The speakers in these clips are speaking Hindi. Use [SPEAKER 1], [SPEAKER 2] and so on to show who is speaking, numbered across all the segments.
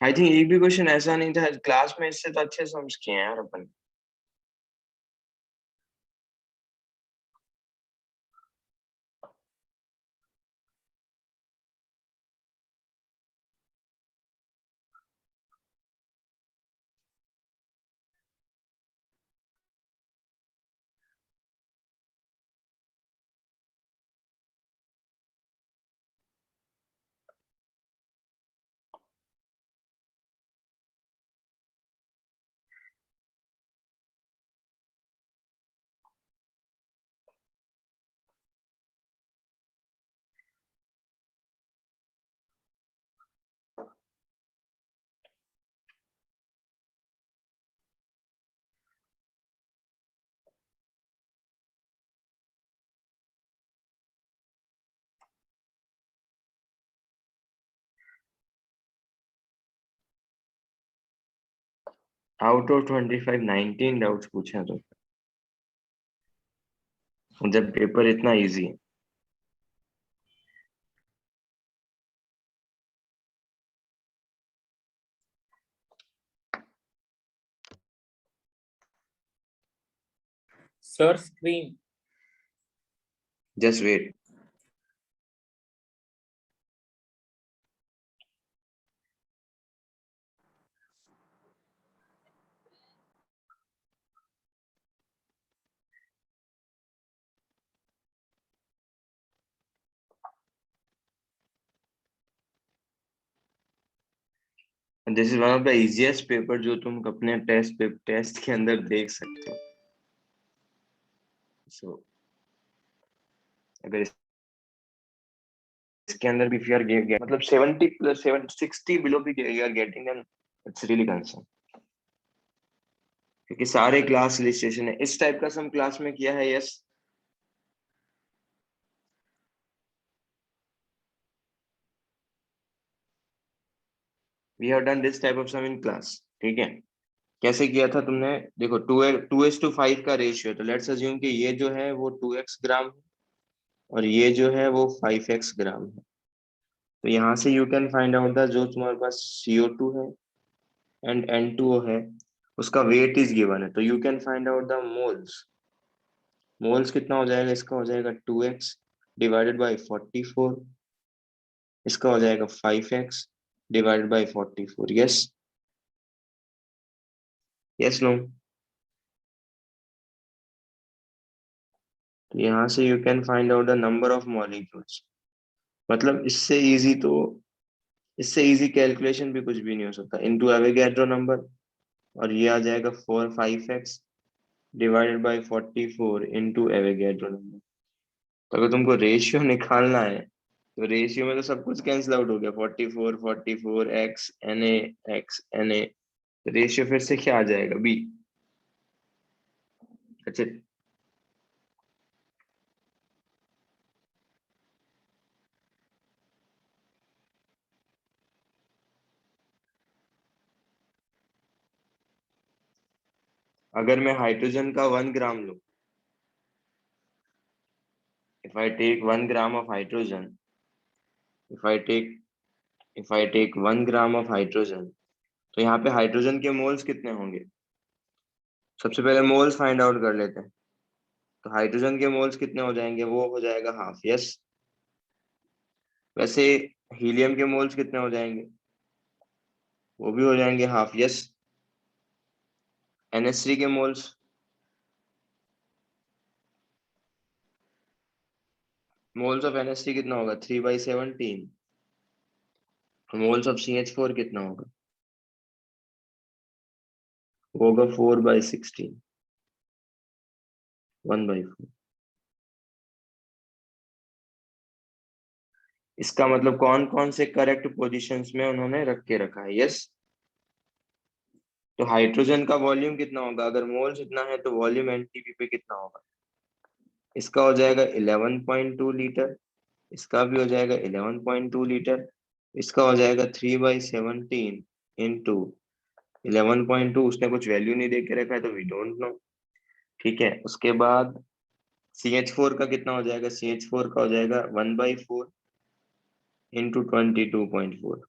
[SPEAKER 1] आई थिंक एक भी क्वेश्चन ऐसा नहीं था क्लास में, इससे तो अच्छे समझ किए हैं यार अपन। आउट ऑफ 25 19 डाउट्स पूछे हैं तो, जब पेपर इतना इजी है।
[SPEAKER 2] Sir screen.
[SPEAKER 1] Just wait. This is one of the easiest paper जो तुम अपने टेस्ट के अंदर देख सकते हो। सो अगर इसके अंदर भी इफ यू आर मतलब 70 प्लस 60 बिलो भी you are getting, then it's really concern. क्योंकि सारे क्लास लिस्टेशन है इस टाइप का, सम क्लास में किया है। Yes, we have done this type of sum in class. ठीक है, कैसे किया था तुमने? देखो 2:5 का रेशियो, तो लेट्स अज्यूम कि ये जो है वो 2x ग्राम है और ये जो है वो 5x ग्राम है। तो यहाँ से you can find out the, जो तुम्हारे पास CO2 है एंड N2O है, उसका वेट इज गिवन है, तो you can find out the moles. Moles कितना हो जाएगा? इसका हो जाएगा 2x डिवाइडेड बाई 44, इसका हो जाएगा 5x divided by 44। Yes, yes, no? तो यहाँ से you can find out the number of molecules. मतलब इससे इजी कैलकुलेशन भी कुछ भी नहीं हो सकता। इनटू एवोगैड्रो नंबर, और ये आ जाएगा 5x divided by 44 into Avogadro number. तो अगर तुमको रेशियो निकालना है, तो रेशियो में तो सब कुछ कैंसिल आउट हो गया। 44 x Na रेशियो फिर से क्या आ जाएगा? B। अच्छा, अगर मैं हाइड्रोजन का 1 ग्राम लूं, if I take 1 gram of hydrogen, if I take if I take 1 gram of hydrogen, तो यहाँ पे हाइड्रोजन के मोल्स कितने होंगे? सबसे पहले मोल्स फाइंड आउट कर लेते हैं। तो हाइड्रोजन के मोल्स कितने हो जाएंगे? वो हो जाएगा हाफ। यस, वैसे हीलियम के मोल्स कितने हो जाएंगे? वो भी हो जाएंगे हाफ। यस, NH3 के मोल्स, मोल्स ऑफ NH3 कितना होगा? 3/17। मोल्स ऑफ CH4 कितना होगा? वो होगा 4/16, 1/4। इसका मतलब कौन कौन से करेक्ट पोजीशंस में उन्होंने रख के रखा है। यस, तो हाइड्रोजन का वॉल्यूम कितना होगा? अगर मोल्स इतना है तो वॉल्यूम NTP पे कितना होगा? इसका हो जाएगा 11.2 लीटर, इसका भी हो जाएगा 11.2 लीटर, इसका हो जाएगा 3/17 इंटू 11.2। उसने कुछ वैल्यू नहीं दे के रखा है तो वी डोंट नो। ठीक है, उसके बाद CH4 का कितना हो जाएगा? CH4 का हो जाएगा 1/4 इंटू 22.4।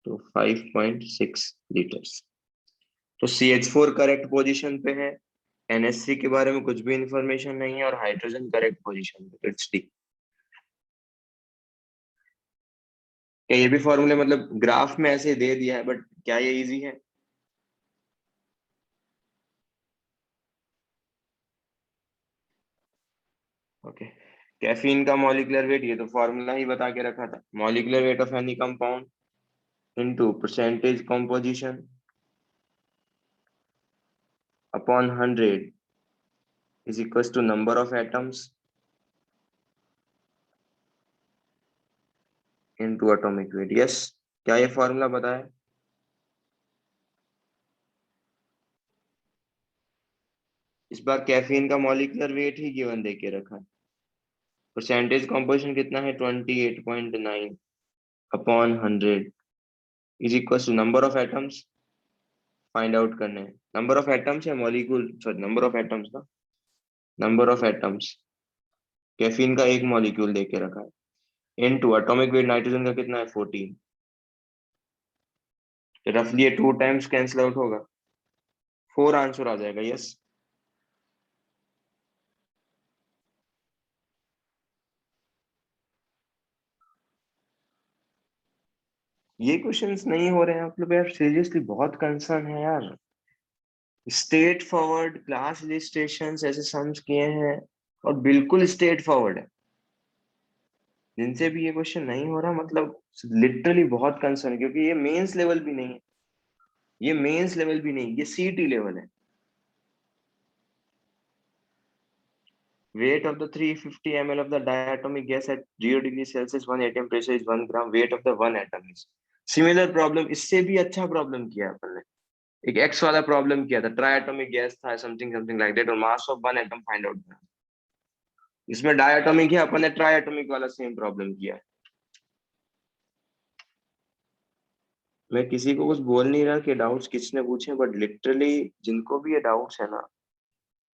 [SPEAKER 1] तो 5.6 लीटर्स। तो CH4 करेक्ट पोजीशन पे है, NH3 के बारे में कुछ भी इंफॉर्मेशन नहीं है, और हाइड्रोजन करेक्ट पोजीशन पे, इट्स डी। क्या ये भी फॉर्मूले मतलब ग्राफ में ऐसे दे दिया है, बट क्या ये इजी है? ओके। कैफीन का मॉलिक्यूलर वेट, ये तो फॉर्मूला ही बता के रखा था, molecular weight of any compound into percentage composition upon 100 is equals to number of atoms into atomic weight. Yes, क्या ये फॉर्मूला बताया? इस बार कैफीन का मॉलिक्यूलर वेट ही गिवन दे के रखा है। परसेंटेज कंपोजिशन कितना है? 28.9 upon 100 is equal to number of atoms find out करने हैं। नंबर ऑफ एटम्स या molecule, sorry number of atoms ना, नंबर ऑफ एटम्स। कैफीन का एक मॉलिक्यूल दे के रखा है, इनटू एटॉमिक वेट नाइट्रोजन का कितना है? 14। रफली ये 2 टाइम्स कैंसिल आउट होगा, 4 आंसर आ जाएगा। यस। ये क्वेश्चंस नहीं हो रहे हैं आप लोग यार, सीरियसली बहुत कंसर्न है यार। स्ट्रेट फॉरवर्ड क्लास रजिस्ट्रेशन ऐसे सम्स किए हैं, और बिल्कुल स्ट्रेट फॉरवर्ड है। जिनसे भी ये क्वेश्चन नहीं हो रहा, मतलब लिटरली बहुत कंसर्न, क्योंकि ये मेंस लेवल भी नहीं है, ये मेंस लेवल भी नहीं, ये CT लेवल है। Weight of the 350 ml of the diatomic gas at 0 degree Celsius 1 atm pressure is 1 gram. Weight of the one atom is similar problem। इससे भी अच्छा प्रॉब्लम किया अपन ने, एक एक्स वाला प्रॉब्लम किया था, ट्राइएटॉमिक गैस था, समथिंग समथिंग लाइक दैट, और mass of one atom find out था। इसमें डायटोमिक है, अपन ने ट्राइएटॉमिक वाला सेम प्रॉब्लम किया है। मैं किसी को कुछ बोल नहीं रहा कि डाउट्स किसने पूछे, बट लिटरली जिनको भी ये डाउट्स है ना,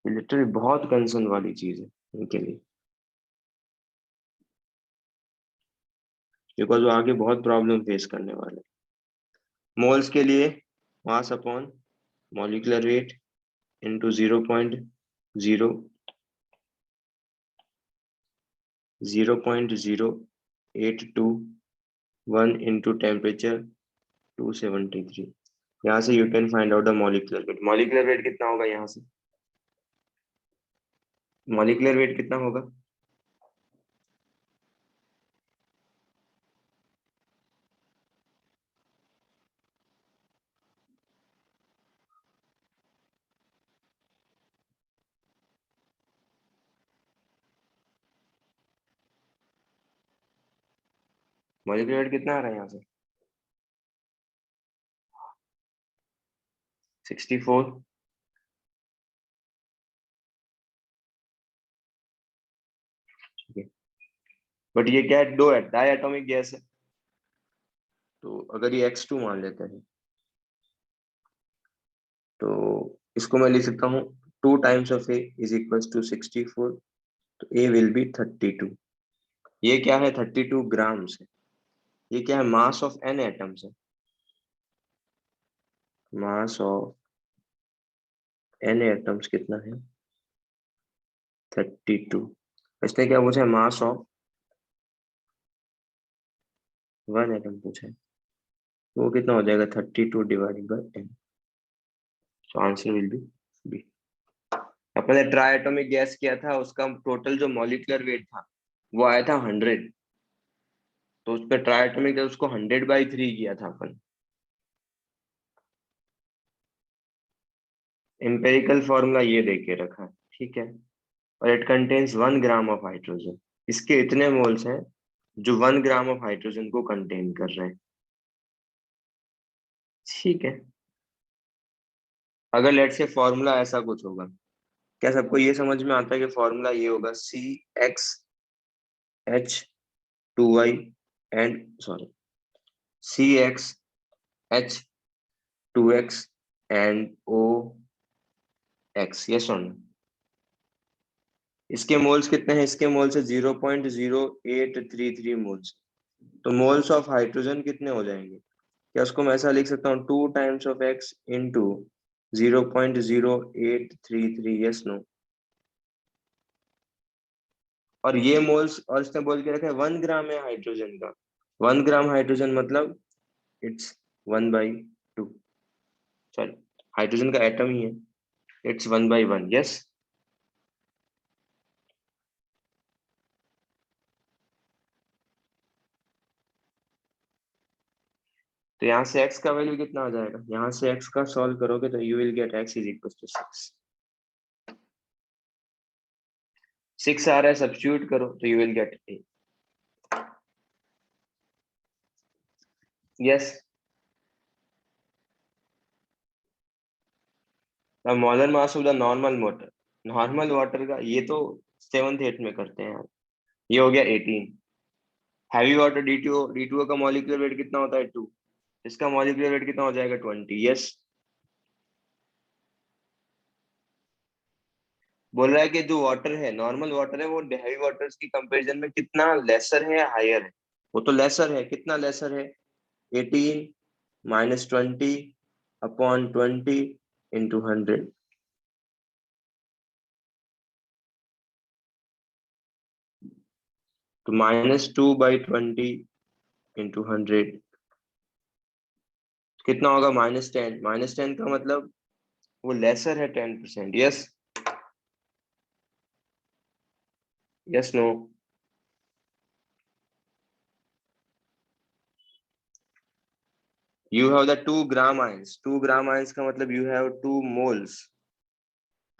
[SPEAKER 1] ये लिटरली बहुत कंसर्न वाली चीज है उनके लिए, बिकॉज वो आगे बहुत प्रॉब्लम फेस करने वाले हैं। मोल्स के लिए mass upon molecular weight into 0.00821 into temperature 273। यहाँ से you can find out the molecular weight. Molecular weight कितना होगा यहाँ से? मॉलिक्यूलर वेट कितना होगा? मॉलिक्यूलर वेट कितना आ रहा है यहाँ से? 64। ठीक है, बट ये क्या है? दो है, डाई एटॉमिक गैस है, तो अगर ये X2 मान लेते हैं, तो इसको मैं लिख सकता हूँ 2 times of A is equals to 64, तो A विल बी 32। ये क्या है? 32 ग्राम्स है। ये क्या है? मास ऑफ N एटम्स है, मास ऑफ N एटम्स कितना है? 32। इसने क्या पूछा है? मास ऑफ वन एटम पूछा है, तो वो कितना हो जाएगा? 32 divided by N। So answer will be B. अपन ने ट्राई एटॉमिक गैस किया था, उसका टोटल जो मॉलिक्यूलर वेट था वो आया था 100, तो उस पर ट्राई एटॉमिक गैस उसको 100/3 किया था अपन। एम्पेरिकल फॉर्मूला ये दे के रखा है, ठीक है, और it contains 1 gram of hydrogen. इसके इतने मोल्स हैं जो 1 ग्राम ऑफ हाइड्रोजन को कंटेन कर रहे हैं। ठीक है, अगर लेट से फॉर्मूला ऐसा कुछ होगा, क्या सबको ये समझ में आता है कि फॉर्मूला ये होगा? CxH2y and sorry CxH2x and OX, yes और नो? इसके मोल्स कितने हैं? इसके मोल्स है 0.0833 मोल्स। तो मोल्स ऑफ हाइड्रोजन कितने हो जाएंगे? क्या उसको मैं ऐसा लिख सकता हूँ 2 times of X into 0.0833? Yes no? और ये मोल्स, और इसने बोल के रखा है 1 ग्राम है हाइड्रोजन का। 1 ग्राम हाइड्रोजन मतलब इट्स 1/2। सॉरी, हाइड्रोजन का एटम ही है, इट्स 1/1। यस। तो यहाँ से x का वैल्यू कितना आ जाएगा? यहाँ से x का सॉल्व करोगे तो you will get x is equal to 6। 6 आ रहा है, सब्स्टिट्यूट करो तो यू विल गेट 8। यस। अब molar mass of the normal water, normal water का ये तो 7th 8th में करते हैं यार। ये हो गया 18। हैवी वाटर D2O का मॉलिक्यूलर वेट कितना होता है? 2। इसका मॉलिक्यूलर वेट कितना हो जाएगा? 20। यस। बोल रहा है कि जो वाटर है, नॉर्मल वाटर है, वो हैवी वाटर्स की कंपैरिजन में कितना लेसर है, हायर है? वो तो लेसर है। कितना लेसर है? 18 माइनस 20 अपॉन 20 इंटू 100। तो -2/20 इंटू 100 कितना होगा? -10। -10 का मतलब वो लेसर है 10%। Yes. Yes no? You have the 2 gram ions. 2 gram ions का मतलब you have 2 moles.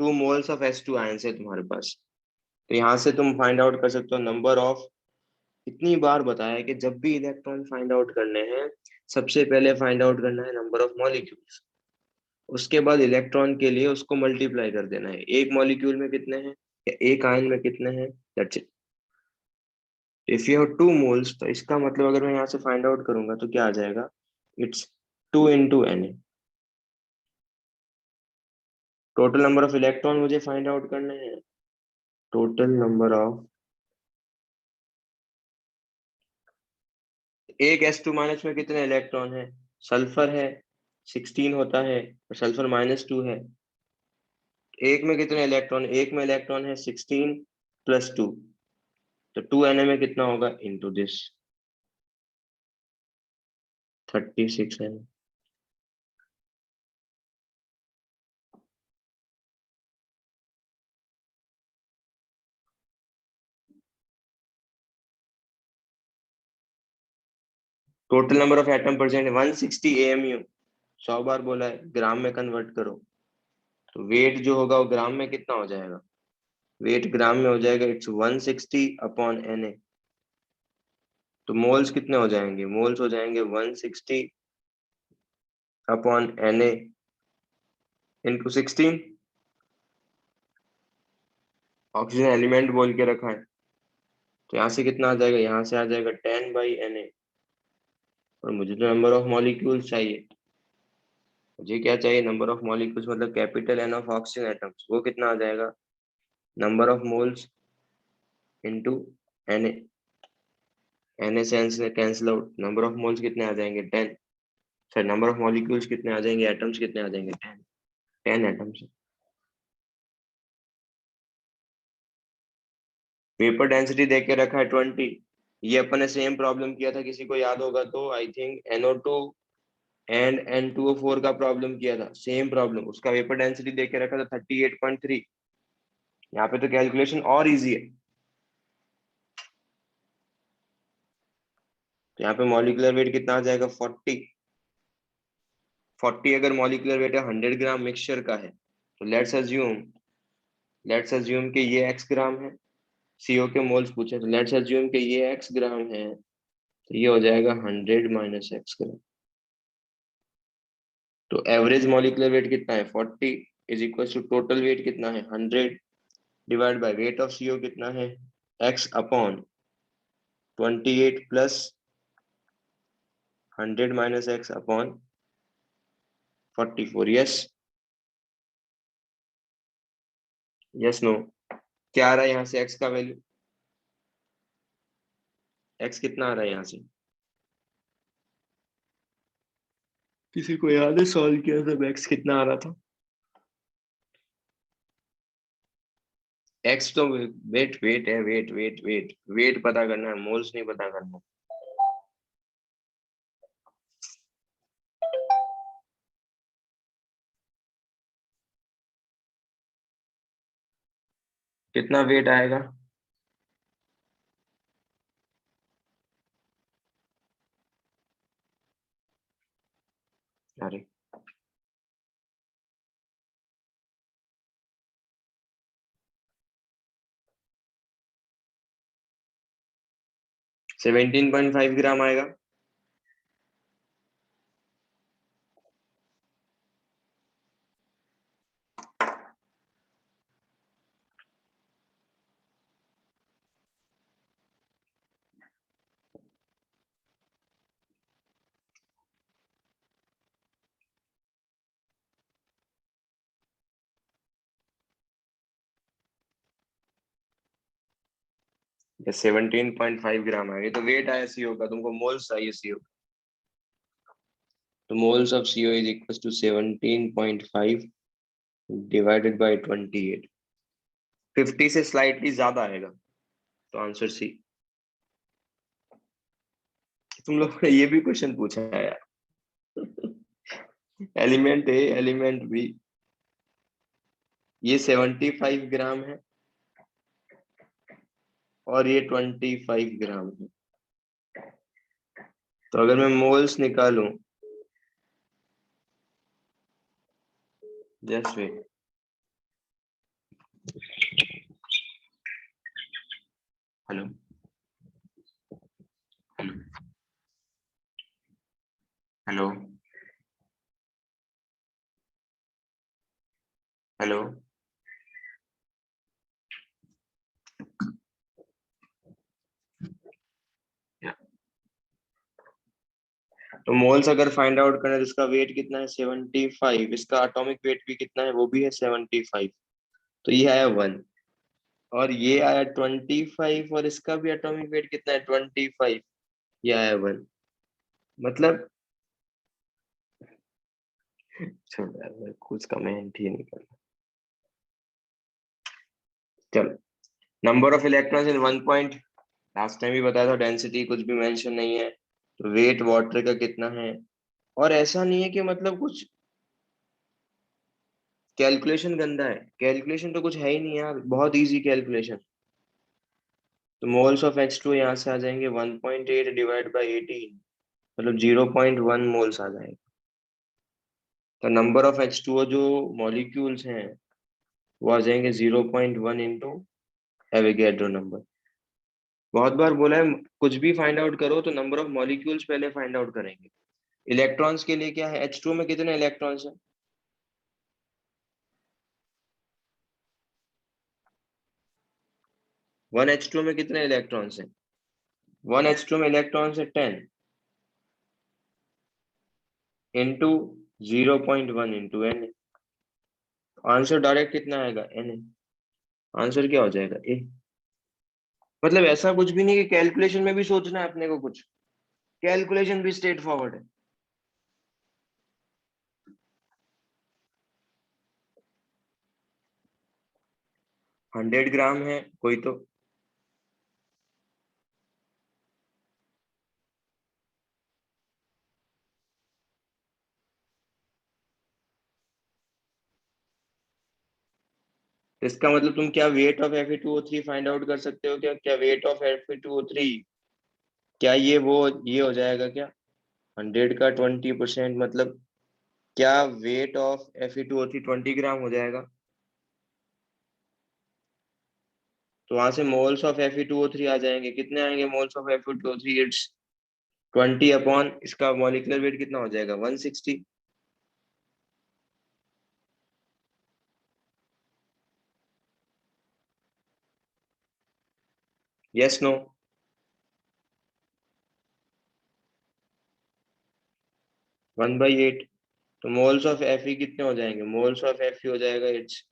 [SPEAKER 1] 2 moles of H2 ions है तुम्हारे पास। तो यहाँ से तुम फाइंड आउट कर सकते हो नंबर ऑफ। इतनी बार बताया कि जब भी इलेक्ट्रॉन फाइंड आउट करने हैं, सबसे पहले फाइंड आउट करना है नंबर ऑफ मॉलिक्यूल्स। उसके बाद इलेक्ट्रॉन के लिए उसको मल्टीप्लाई कर देना है, एक मॉलिक्यूल में कितने हैं या एक आयन में कितने हैं, that's it. If you have 2 moles, तो इसका मतलब अगर मैं यहाँ से फाइंड आउट करूंगा तो क्या आ जाएगा? It's 2 into Na। Total number of electron मुझे फाइंड आउट करने हैं। टोटल नंबर ऑफ, एक S2- में कितने इलेक्ट्रॉन है? सल्फर है, 16 होता है, और सल्फर -2 है। एक में कितने इलेक्ट्रॉन? एक में इलेक्ट्रॉन है 16 प्लस 2। तो 2 Na में कितना होगा? इंटू दिस 36 है। Total number of atom percent 160 AMU। 100 बार बोला है, ग्राम में कन्वर्ट करो। तो वेट जो होगा वो ग्राम में कितना हो जाएगा? वेट ग्राम में हो जाएगा इट्स 160 अपॉन Na। तो मोल्स कितने हो जाएंगे? मोल्स हो जाएंगे 160 upon Na into 16। Oxygen element बोल के रखा है, तो यहाँ से कितना आ जाएगा? यहाँ से आ जाएगा 10/Na। और मुझे तो नंबर ऑफ मॉलिक्यूल्स चाहिए। मुझे क्या चाहिए? नंबर ऑफ मॉलिक्यूल्स मतलब capital N of oxygen atoms. वो कितना आ जाएगा? Number of moles into Na। Na से cancel out, number of moles कितने आ जाएंगे? 10। सर नंबर ऑफ मॉलिक्यूल्स कितने आ जाएंगे? एटम्स कितने आ जाएंगे? 10। 10 एटम्स। वेपर डेंसिटी देख के रखा है 20। ये अपन ने सेम प्रॉब्लम किया था, किसी को याद होगा तो, I think NO2 and N2O4 का प्रॉब्लम किया था, सेम प्रॉब्लम। उसका वेपर डेंसिटी देख के रखा था 38.3। यहाँ पे तो कैलकुलेशन और इजी है। तो यहाँ पे मॉलिक्यूलर वेट कितना आ जाएगा? 40। 40 अगर मॉलिक्यूलर वेट है 100 ग्राम मिक्सचर का है, तो लेट्स अज्यूम कि ये x ग्राम है। CO के मोल्स पूछे, तो लेट्स अज्यूम कि ये x ग्राम है, तो ये हो जाएगा 100 माइनस x ग्राम। तो एवरेज मॉलिक्यूलर वेट कितना है? 40 is equal to total weight कितना है? 100 divide by weight of CO कितना है? x upon 28 plus 100 minus x upon 44। Yes. Yes no? क्या आ रहा है यहाँ से? x का वैल्यू, x कितना आ रहा है यहाँ से? किसी को याद है सॉल्व किया था एक्स कितना आ रहा था? एक्स तो वेट वेट है, वेट वेट वेट वेट पता करना है, मोल्स नहीं पता करना। कितना वेट आएगा? अरे 17.5 ग्राम आएगा। या 17.5 ग्राम आएगा, तो वेट आया सीओ का, तुमको मोल्स चाहिए सीओ। तो moles of CO is equal to 17.5 divided by 28। 50 से स्लाइटली ज्यादा आएगा, तो आंसर सी। तुम लोग ने ये भी क्वेश्चन पूछा है यार। एलिमेंट ए एलिमेंट बी, ये 75 ग्राम है और ये 25 ग्राम है। तो अगर मैं मोल्स निकालूं, just wait. Hello hello hello hello. तो मोल्स अगर फाइंड आउट करें तो इसका वेट कितना है 75, इसका एटॉमिक वेट भी कितना है, वो भी है 75। तो ये आया 1, और ये आया 25, और इसका भी एटॉमिक वेट कितना है 25, ये आया 1। मतलब छोड़ यार, मैं कुछ कमेंट ही नहीं करना। चलो, number of electrons in 1 point, last time भी बताया था, डेंसिटी कुछ भी मेंशन नहीं है। तो वेट वाटर का कितना है? और ऐसा नहीं है कि मतलब कुछ कैलकुलेशन गंदा है, कैलकुलेशन तो कुछ है ही नहीं यार, बहुत इजी कैलकुलेशन। तो मोल्स ऑफ H2 यहाँ से आ जाएंगे 1.8 डिवाइड बाई 18, मतलब 0.1 मोल्स आ जाएगा। तो नंबर ऑफ H2O जो मॉलिक्यूल्स हैं वो आ जाएंगे 0.1 इंटू एवोगैड्रो नंबर। बहुत बार बोला है, कुछ भी फाइंड आउट करो तो नंबर ऑफ मॉलिक्यूल्स पहले फाइंड आउट करेंगे। इलेक्ट्रॉन्स के लिए क्या है, H2O में कितने इलेक्ट्रॉन्स हैं? 1 H2O में कितने इलेक्ट्रॉन्स हैं? 1 H2O में इलेक्ट्रॉन्स है 10 into 0.1 into N. Answer direct कितना आएगा, एन। आंसर क्या हो जाएगा, ए। मतलब ऐसा कुछ भी नहीं कि कैलकुलेशन में भी सोचना है अपने को कुछ, कैलकुलेशन भी स्ट्रेट फॉरवर्ड है। 100 ग्राम है कोई तो, इसका मतलब तुम क्या weight of Fe2O3 find out कर सकते हो क्या? क्या वेट ऑफ Fe2O3, क्या ये हो जाएगा क्या? 100 का 20%, मतलब क्या वेट ऑफ Fe2O3 20 ग्राम हो जाएगा? तो वहां से मोल्स ऑफ Fe2O3 आ जाएंगे, कितने आएंगे moles of Fe2O3? It's 20 upon इसका मॉलिक्यूलर वेट कितना हो जाएगा, 160। Yes no? 1/8। तो मोल्स ऑफ Fe कितने हो जाएंगे, मोल्स ऑफ Fe हो जाएगा it's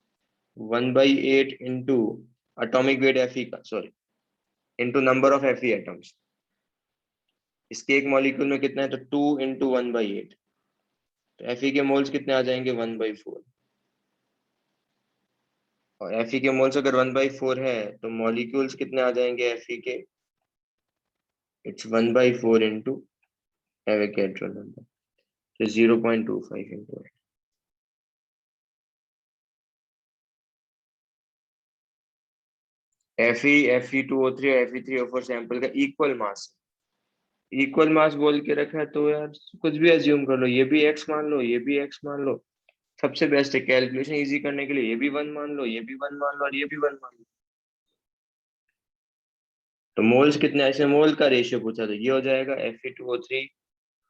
[SPEAKER 1] 1/8 into atomic weight Fe का, sorry, into number of Fe atoms. इसके एक मॉलिक्यूल में कितना है, तो 2 इंटू 1/8। तो Fe के मोल्स कितने आ जाएंगे 1/4, और Fe के मोल्स अगर 1/4 है तो मॉलिक्यूल्स कितने आ जाएंगे Fe के, इट्स 1/4 इंटू एवोगैड्रो नंबर, तो 0.25 इंटू। Fe2O3 और Fe3O4 सैंपल का इक्वल मास, इक्वल मास बोल के रखा है तो यार कुछ भी अज्यूम कर लो, ये भी एक्स मान लो, ये भी एक्स मान लो, सबसे बेस्ट है कैलकुलेशन इजी करने के लिए, ये भी वन मान लो, ये भी वन मान लो, और ये भी वन मान लो। तो मोल्स कितने, ऐसे मोल का रेशियो पूछा तो ये हो जाएगा Fe2O3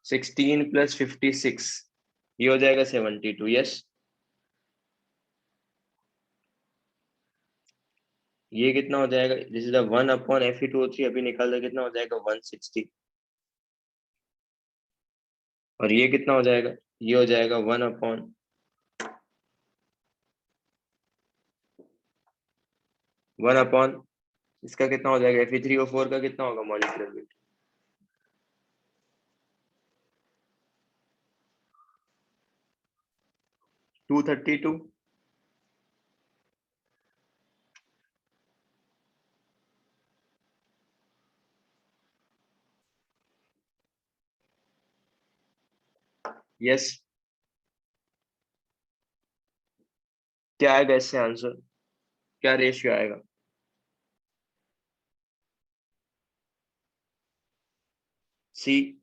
[SPEAKER 1] 16 + 56, ये हो जाएगा 72। यस, ये कितना हो जाएगा, दिस इज 1/Fe2O3 अभी निकाल दो, कितना हो जाएगा 160, और ये कितना हो जाएगा, ये हो जाएगा 1/1 इसका कितना हो जाएगा, Fe3O4 का कितना होगा मॉलिक्यूलर वेट, 232। यस, क्या आएगा इससे आंसर, क्या रेशियो आएगा, सी,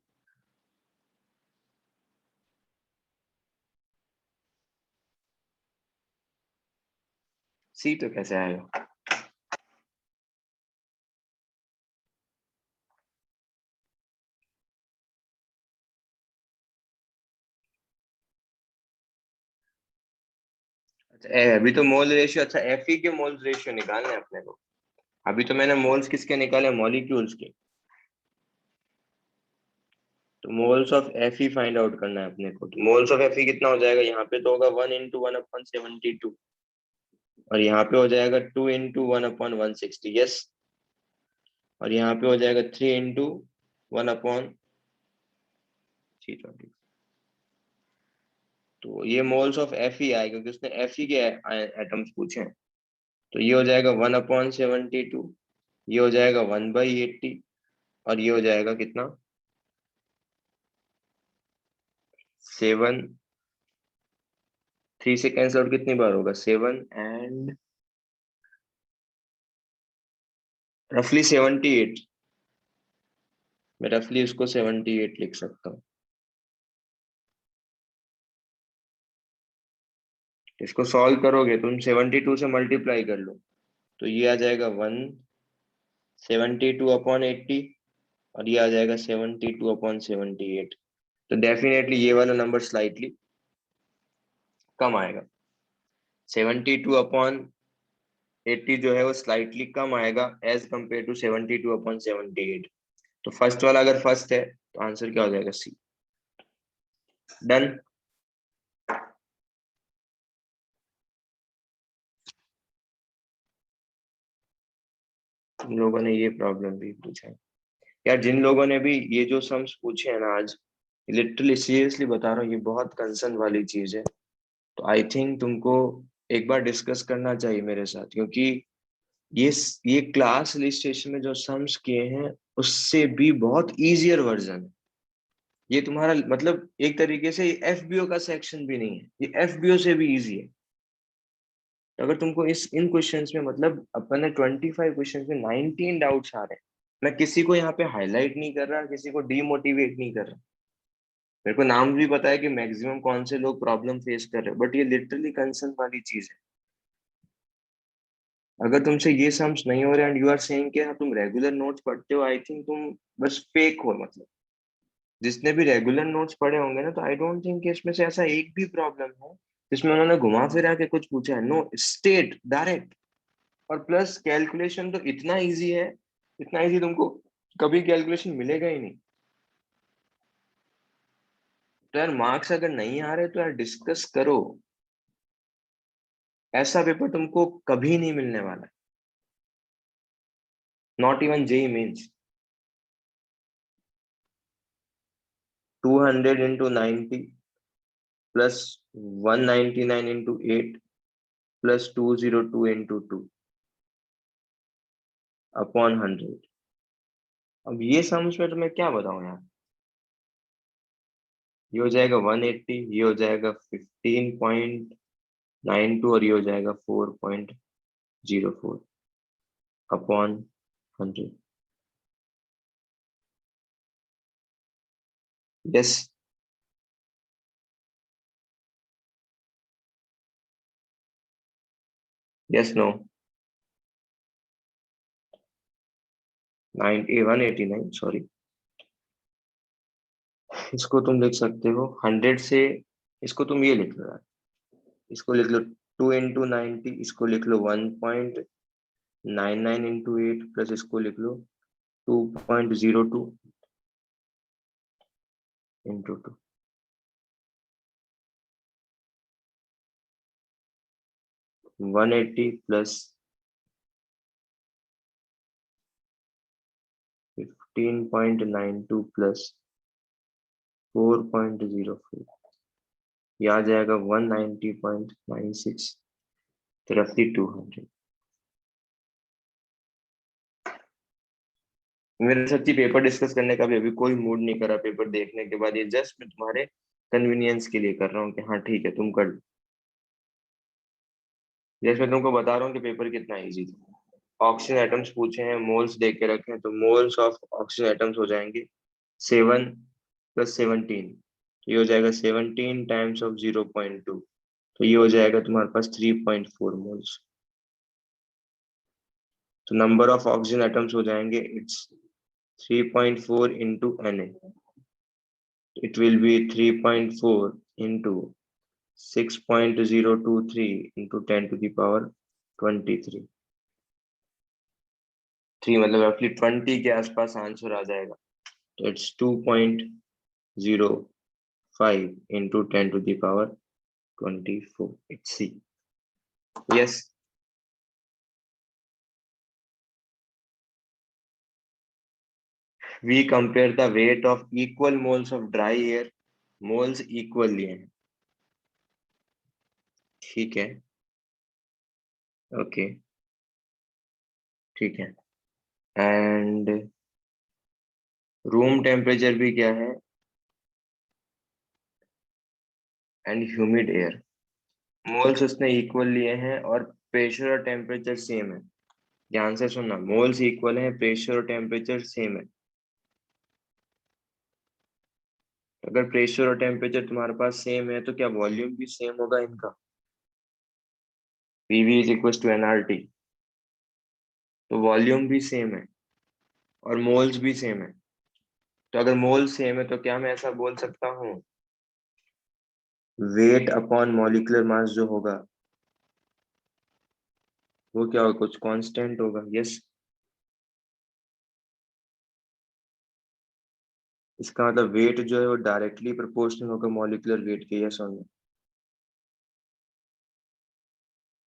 [SPEAKER 1] सी तो कैसे आएगा, अच्छा अभी तो मोल रेशियो, अच्छा Fe के मोल रेशियो निकालना है अपने को, अभी तो मैंने मोल्स किसके निकाले, मॉलिक्यूल्स के, तो moles of Fe find out करना है अपने को, तो मोल्स ऑफ Fe कितना हो जाएगा, यहाँ पे तो होगा 1 × 1/72, और यहाँ पे हो जाएगा 2 × 1/160। यस, और यहाँ पे हो जाएगा 3 × 1/320, तो ये मोल्स ऑफ Fe आएगा क्योंकि उसने Fe के एटम्स पूछे हैं, तो ये हो जाएगा 1/72, ये हो जाएगा 1/80, और ये हो जाएगा कितना 7, 3 से कैंसिल आउट कितनी बार होगा 7 एंड रफली 78, मैं रफली उसको 78 लिख सकता हूँ, इसको सॉल्व करोगे तुम 72 से मल्टीप्लाई कर लो, तो ये आ जाएगा 172/80, और ये आ जाएगा 72/78, तो डेफिनेटली ये वाला नंबर स्लाइटली कम आएगा, 72/80 जो है वो स्लाइटली कम आएगा एज कंपेयर टू 72/78, तो फर्स्ट वाला अगर फर्स्ट है तो आंसर क्या हो जाएगा, सी। डन। तुम लोगों ने ये प्रॉब्लम भी पूछा है यार, जिन लोगों ने भी ये जो सम्स पूछे हैं ना आज, लिटरली सीरियसली बता रहा हूँ, ये बहुत कंसर्न वाली चीज है, तो आई थिंक तुमको एक बार डिस्कस करना चाहिए मेरे साथ, क्योंकि ये ये क्लास रजिस्ट्रेशन में जो सम्स किए हैं उससे भी बहुत इजियर वर्जन है, ये तुम्हारा मतलब एक तरीके से एफबीओ का सेक्शन भी नहीं है, ये एफबीओ से भी इजी है, तो अगर तुमको इस इन क्वेश्चंस में मतलब अपन ने 25 क्वेश्चंस में 19 डाउट्स आ रहे हैं, मैं किसी को यहाँ पे हाईलाइट नहीं कर रहा, किसी को डीमोटिवेट नहीं कर रहा, मेरे को नाम भी पता है कि मैक्सिमम कौन से लोग प्रॉब्लम फेस कर रहे हैं, बट ये लिटरली कंसर्न वाली चीज है, अगर तुमसे ये सम्स नहीं हो रहे एंड यू आर सेइंग कि हाँ तुम रेगुलर नोट्स पढ़ते हो, आई थिंक तुम बस फेक हो, मतलब जिसने भी रेगुलर नोट्स पढ़े होंगे ना, तो आई डोंट थिंक कि इसमें से ऐसा एक भी प्रॉब्लम है जिसमें उन्होंने घुमा फिरा के कुछ पूछा है, नो स्टेट डायरेक्ट, और प्लस कैलकुलेशन तो इतना इजी है, इतना इजी तुमको कभी कैलकुलेशन मिलेगा ही नहीं, तो यार मार्क्स अगर नहीं आ रहे तो यार डिस्कस करो, ऐसा पेपर तुमको कभी नहीं मिलने वाला, not even JEE mains, 200 × 90 plus 199 into 8 plus 202 into 2 upon 100। अब ये सम्स में तो मैं क्या बताऊं यार, ये हो जाएगा 180, ये हो जाएगा 15.92 और ये हो जाएगा 4.04 upon 100। Yes. Yes no. 189, sorry. इसको तुम लिख सकते हो 100 से, इसको तुम ये लिख लो यार, इसको लिख लो 2 इंटू 90, इसको लिख लो 1.99 इंटू 8 प्लस इसको लिख लो 2.02 इंटू 2। 180 प्लस 15.92 प्लस 4.04, ये आ जाएगा 190.96, रफली 200। मेरे सच्ची पेपर डिस्कस करने का भी अभी कोई मूड नहीं करा, पेपर देखने के बाद ये जस्ट मैं तुम्हारे कन्वीनियंस के लिए कर रहा हूँ कि हाँ ठीक है तुम कर लो। जैसे मैं तुमको बता रहा हूँ कि पेपर कितना इजी था। ऑक्सीजन एटम्स पूछे हैं, मोल्स दे के रखे हैं, तो मोल्स ऑफ ऑक्सीजन एटम्स हो जाएंगे 7 प्लस 17, तो ये हो जाएगा 17 टाइम्स ऑफ 0.2, तो ये हो जाएगा तुम्हारे पास 3.4 मोल्स। तो नंबर ऑफ ऑक्सीजन एटम्स हो जाएंगे it's 3.4 into Na, it will be 3.4 into 6.023 into 10 to the power 23। 3 मतलब रफली 20 के आसपास आंसर आ जाएगा, तो it's 2.05 into 10 to the power 24, it's C। yes। we compare the weight of equal moles of dry air, moles equal लिए हैं, ठीक है। ओके, ठीक है। एंड रूम टेम्परेचर भी क्या है, एंड ह्यूमिड एयर, मोल्स उसने इक्वल लिए हैं और प्रेशर और टेम्परेचर सेम है। ध्यान से सुनना, मोल्स इक्वल है, प्रेशर और टेम्परेचर सेम है। अगर प्रेशर और टेम्परेचर तुम्हारे पास सेम है तो क्या वॉल्यूम भी सेम होगा इनका? PV is equal to nRT, तो वॉल्यूम भी सेम है और मोल्स भी सेम है। तो अगर मोल सेम है तो क्या मैं ऐसा बोल सकता हूँ, वेट अपॉन मॉलिक्यूलर मास जो होगा वो क्या होगा, कुछ कांस्टेंट होगा। यस। इसका मतलब वेट जो है वो डायरेक्टली प्रोपोर्शनल होगा मॉलिक्यूलर वेट के। यस और नो?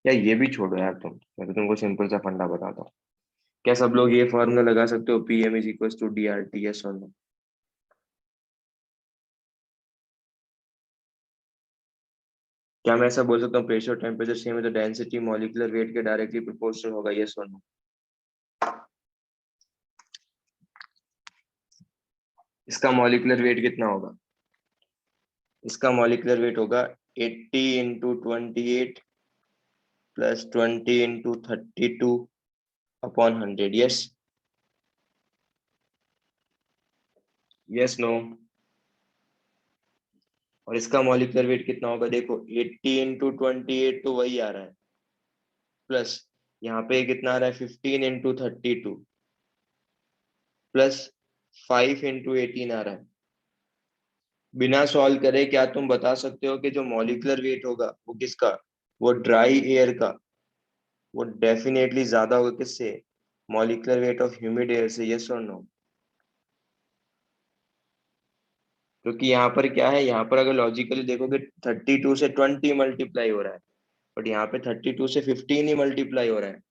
[SPEAKER 1] या ये भी छोड़ो यार, मैं तो तुमको सिंपल सा फंडा बताता हूँ। क्या सब लोग ये फॉर्मूला लगा सकते हो, PM is equal to D R T? Yes और नो? क्या मैं ऐसा बोल सकता हूँ प्रेशर टेम्परेचर सेम है तो डेंसिटी मॉलिक्यूलर वेट के डायरेक्टली प्रोपोर्शनल होगा? यस और नो? इसका मॉलिक्यूलर वेट कितना होगा? इसका मॉलिक्यूलर वेट होगा 80 into 28 plus 20 into 32 upon 100। Yes. Yes no? और इसका मॉलिक्यूलर वेट कितना होगा, देखो 80 इंटू 28 तो वही आ रहा है, प्लस यहाँ पे कितना आ रहा है 15 इंटू 32 प्लस 5 इंटू 18 आ रहा है। बिना सॉल्व करे क्या तुम बता सकते हो कि जो मॉलिक्यूलर वेट होगा वो किसका, वो ड्राई एयर का, वो डेफिनेटली ज्यादा होगा किससे, molecular weight of humid air से? यस और नो? क्योंकि यहाँ पर क्या है, यहाँ पर अगर लॉजिकली देखोगे 32 से 20 मल्टीप्लाई हो रहा है, बट यहाँ पे 32 से 15 ही मल्टीप्लाई हो रहा है,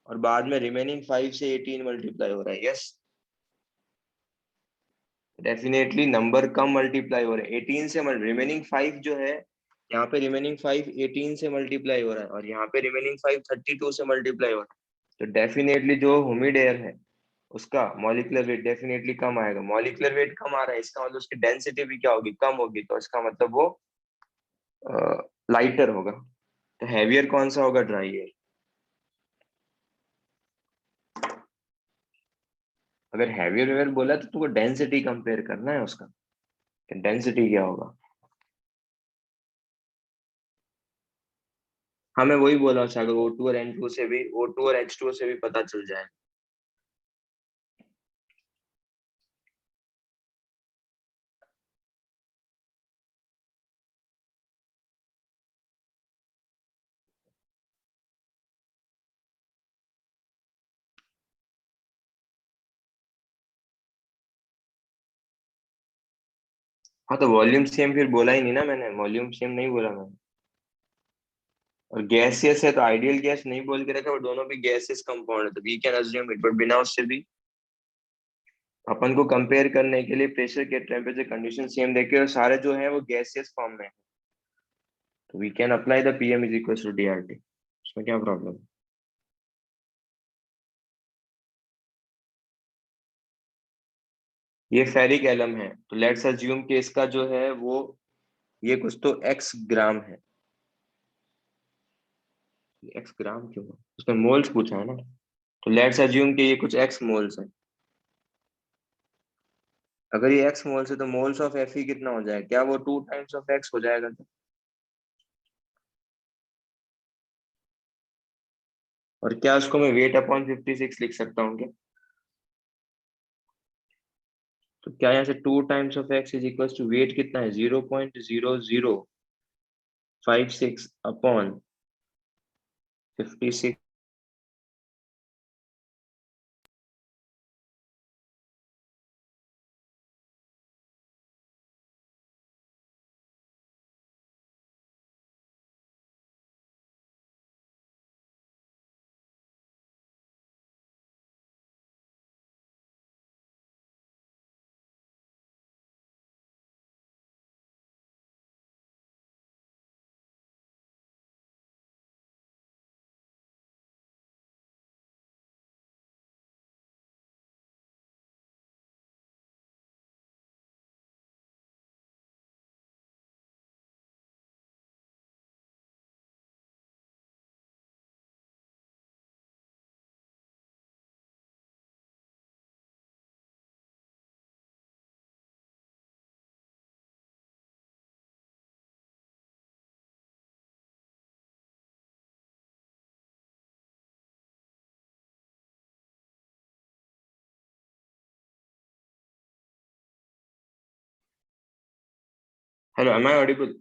[SPEAKER 1] और बाद में रिमेनिंग 5 से 18 मल्टीप्लाई हो रहा है। यस। डेफिनेटली नंबर कम मल्टीप्लाई हो रहे हैं 18 से, रिमेनिंग 5 जो है यहाँ पे रिमेनिंग 5 18 से मल्टीप्लाई हो रहा है और यहाँ पे रिमेनिंग 5 32 से मल्टीप्लाई हो रहा है, तो डेफिनेटली जो ह्यूमिड एयर है उसका मॉलिक्यूलर वेट डेफिनेटली कम आएगा। मॉलिक्यूलर वेट कम आ रहा है, इसका मतलब उसकी डेंसिटी भी क्या होगी, कम होगी, तो इसका मतलब वो लाइटर होगा। तो हैवियर कौन सा होगा, ड्राई एयर। अगर हैवियर वेयर बोला तो तुमको डेंसिटी कंपेयर करना है उसका, डेंसिटी क्या होगा। हाँ मैं वही बोल रहा हूँ सागर, O2 और N2 से भी, O2 और H2O से भी पता चल जाए। हाँ तो वॉल्यूम सेम फिर बोला ही नहीं ना मैंने, वॉल्यूम सेम नहीं बोला मैंने। और गैसियस है तो आइडियल गैस नहीं बोल के रखा, वो दोनों भी गैसियस कंपाउंड है, तो we can assume it, but बिना उससे भी अपन को कंपेयर करने के लिए प्रेशर के टेम्परेचर कंडीशन सेम देखे और सारे जो है वो गैसियस फॉर्म में है, तो we can apply the PM is equal to DRT. उसमें क्या प्रॉब्लम है। ये फेरिक एलम है, तो लेट्स अज्यूम कि इसका जो है वो ये कुछ तो एक्स ग्राम है। एक्स ग्राम क्यों है, उसने मोल्स पूछा है ना, तो लेट्स अज्यूम कि ये कुछ एक्स मोल्स है। अगर ये एक्स मोल्स है तो मोल्स ऑफ एफ ई कितना हो जाएगा, क्या वो 2 टाइम्स ऑफ एक्स हो जाएगा तो? और क्या उसको मैं वेट अपॉन 56 लिख सकता हूँ क्या? तो क्या यहाँ से 2 times of X is equal to weight कितना है, 0.0056 upon 56। Hello, am I audible?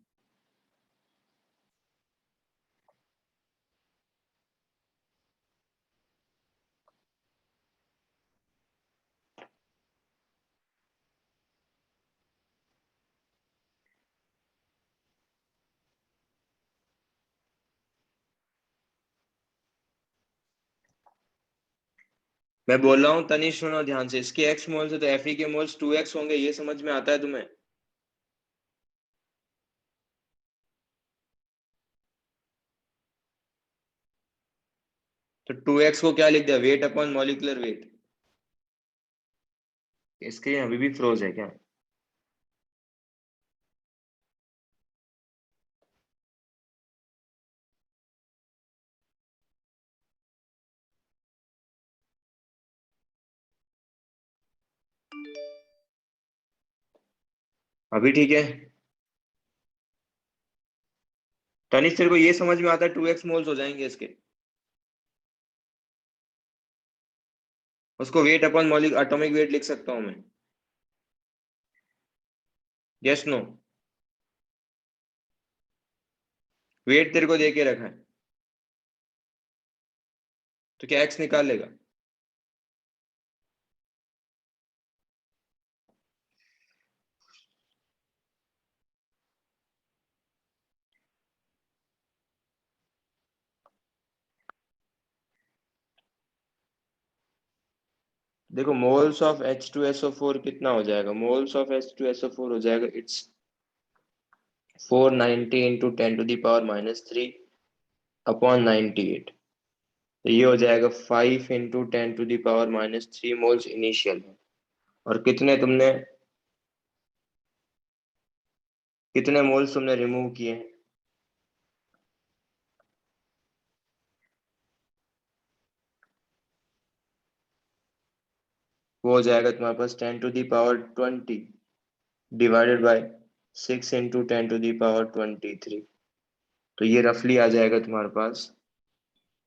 [SPEAKER 1] मैं बोल रहा हूँ तनिष, सुनो ध्यान से, इसके एक्स मोल्स है तो एफ ई के मोल्स 2x होंगे, ये समझ में आता है तुम्हें? तो 2x को क्या लिख दिया, वेट अपॉन मॉलिक्यूलर वेट। इसके अभी भी फ्रोज है क्या? अभी ठीक है? तनिष तेरे को ये समझ में आता है 2x मोल्स हो जाएंगे इसके? उसको वेट अपॉन मॉलिक एटॉमिक वेट लिख सकता हूँ मैं? Yes no? वेट तेरे को दे के रखा है, तो क्या एक्स निकाल लेगा? देखो मोल्स ऑफ H2SO4 कितना हो जाएगा, मोल्स ऑफ H2SO4 हो जाएगा इट्स 490 इंटू 10⁻³ अपॉन 98। तो ये हो जाएगा 5 इंटू 10⁻³ मोल्स इनिशियल है। और कितने मोल्स तुमने रिमूव किए हैं? वो हो जाएगा तुम्हारे पास 10⁻20 डिवाइडेड बाय 6 इंटू 10⁻23। तो ये रफली आ जाएगा तुम्हारे पास,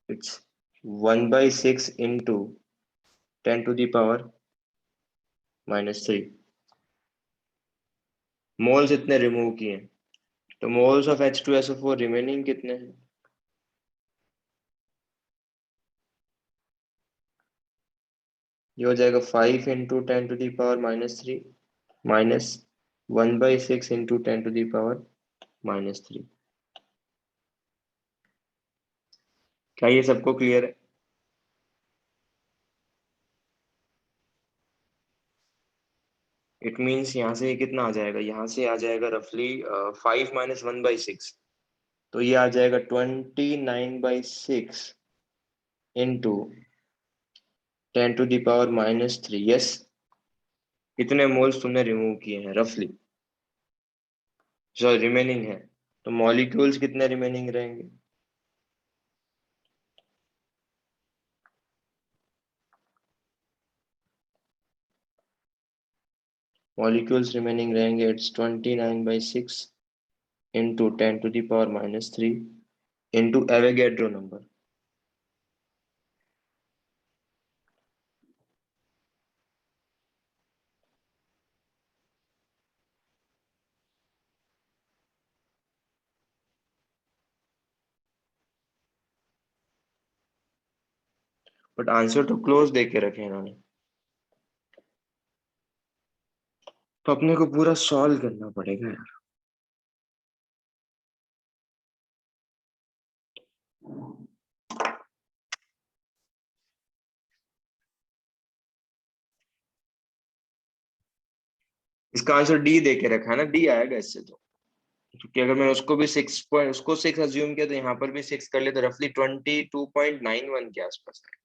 [SPEAKER 1] इट्स 1/6 इंटू 10⁻³ मोल्स इतने रिमूव किए। तो मोल्स ऑफ H2SO4 रिमेनिंग कितने हैं? ये हो जाएगा 5 इंटू 10⁻³ माइनस 1/6 इंटू 10⁻³ क्या ये सबको क्लियर है? इट मीन्स यहाँ से ये कितना आ जाएगा, यहाँ से आ जाएगा रफली 5 - 1/6। तो ये आ जाएगा 29/6 इंटू 10⁻³ यस। इतने मोल्स तुमने रिमूव किए हैं रफली, जो रिमेनिंग है। तो मॉलिक्यूल्स कितने रिमेनिंग रहेंगे? मॉलिक्यूल्स रिमेनिंग रहेंगे, it's 29/6 into 10⁻³ into Avogadro number. But answer तो क्लोज दे के रखे इन्होंने, तो अपने को पूरा सॉल्व करना पड़ेगा यार। इसका आंसर डी दे के रखा है ना, डी आएगा इससे तो। क्योंकि अगर मैं उसको भी 6 उसको 6 अज्यूम किया तो यहाँ पर भी 6 कर ले तो रफली 22.91 के आसपास है।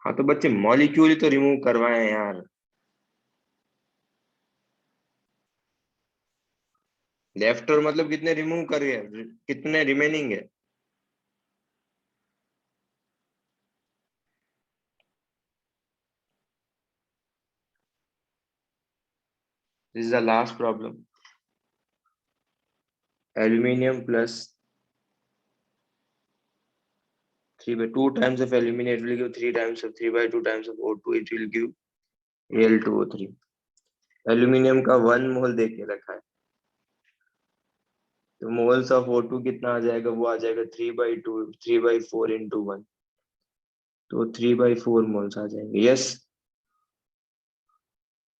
[SPEAKER 1] हाँ तो बच्चे मॉलिक्यूल ही तो रिमूव करवाए हैं यार। लेफ्ट और मतलब कितने रिमूव कर गए, कितने रिमेनिंग है? This is the last problem. Aluminium plus 3/2 times of aluminum, it will give 3 times of 3/2 times of O2, it will give Al2O3। Aluminium का 1 मोल दे के रखा है, तो मोल्स ऑफ O2 कितना आ जाएगा, वो आ जाएगा 3/2 3/4 इंटू 1। तो 3/4 मोल्स आ जाएंगे यस।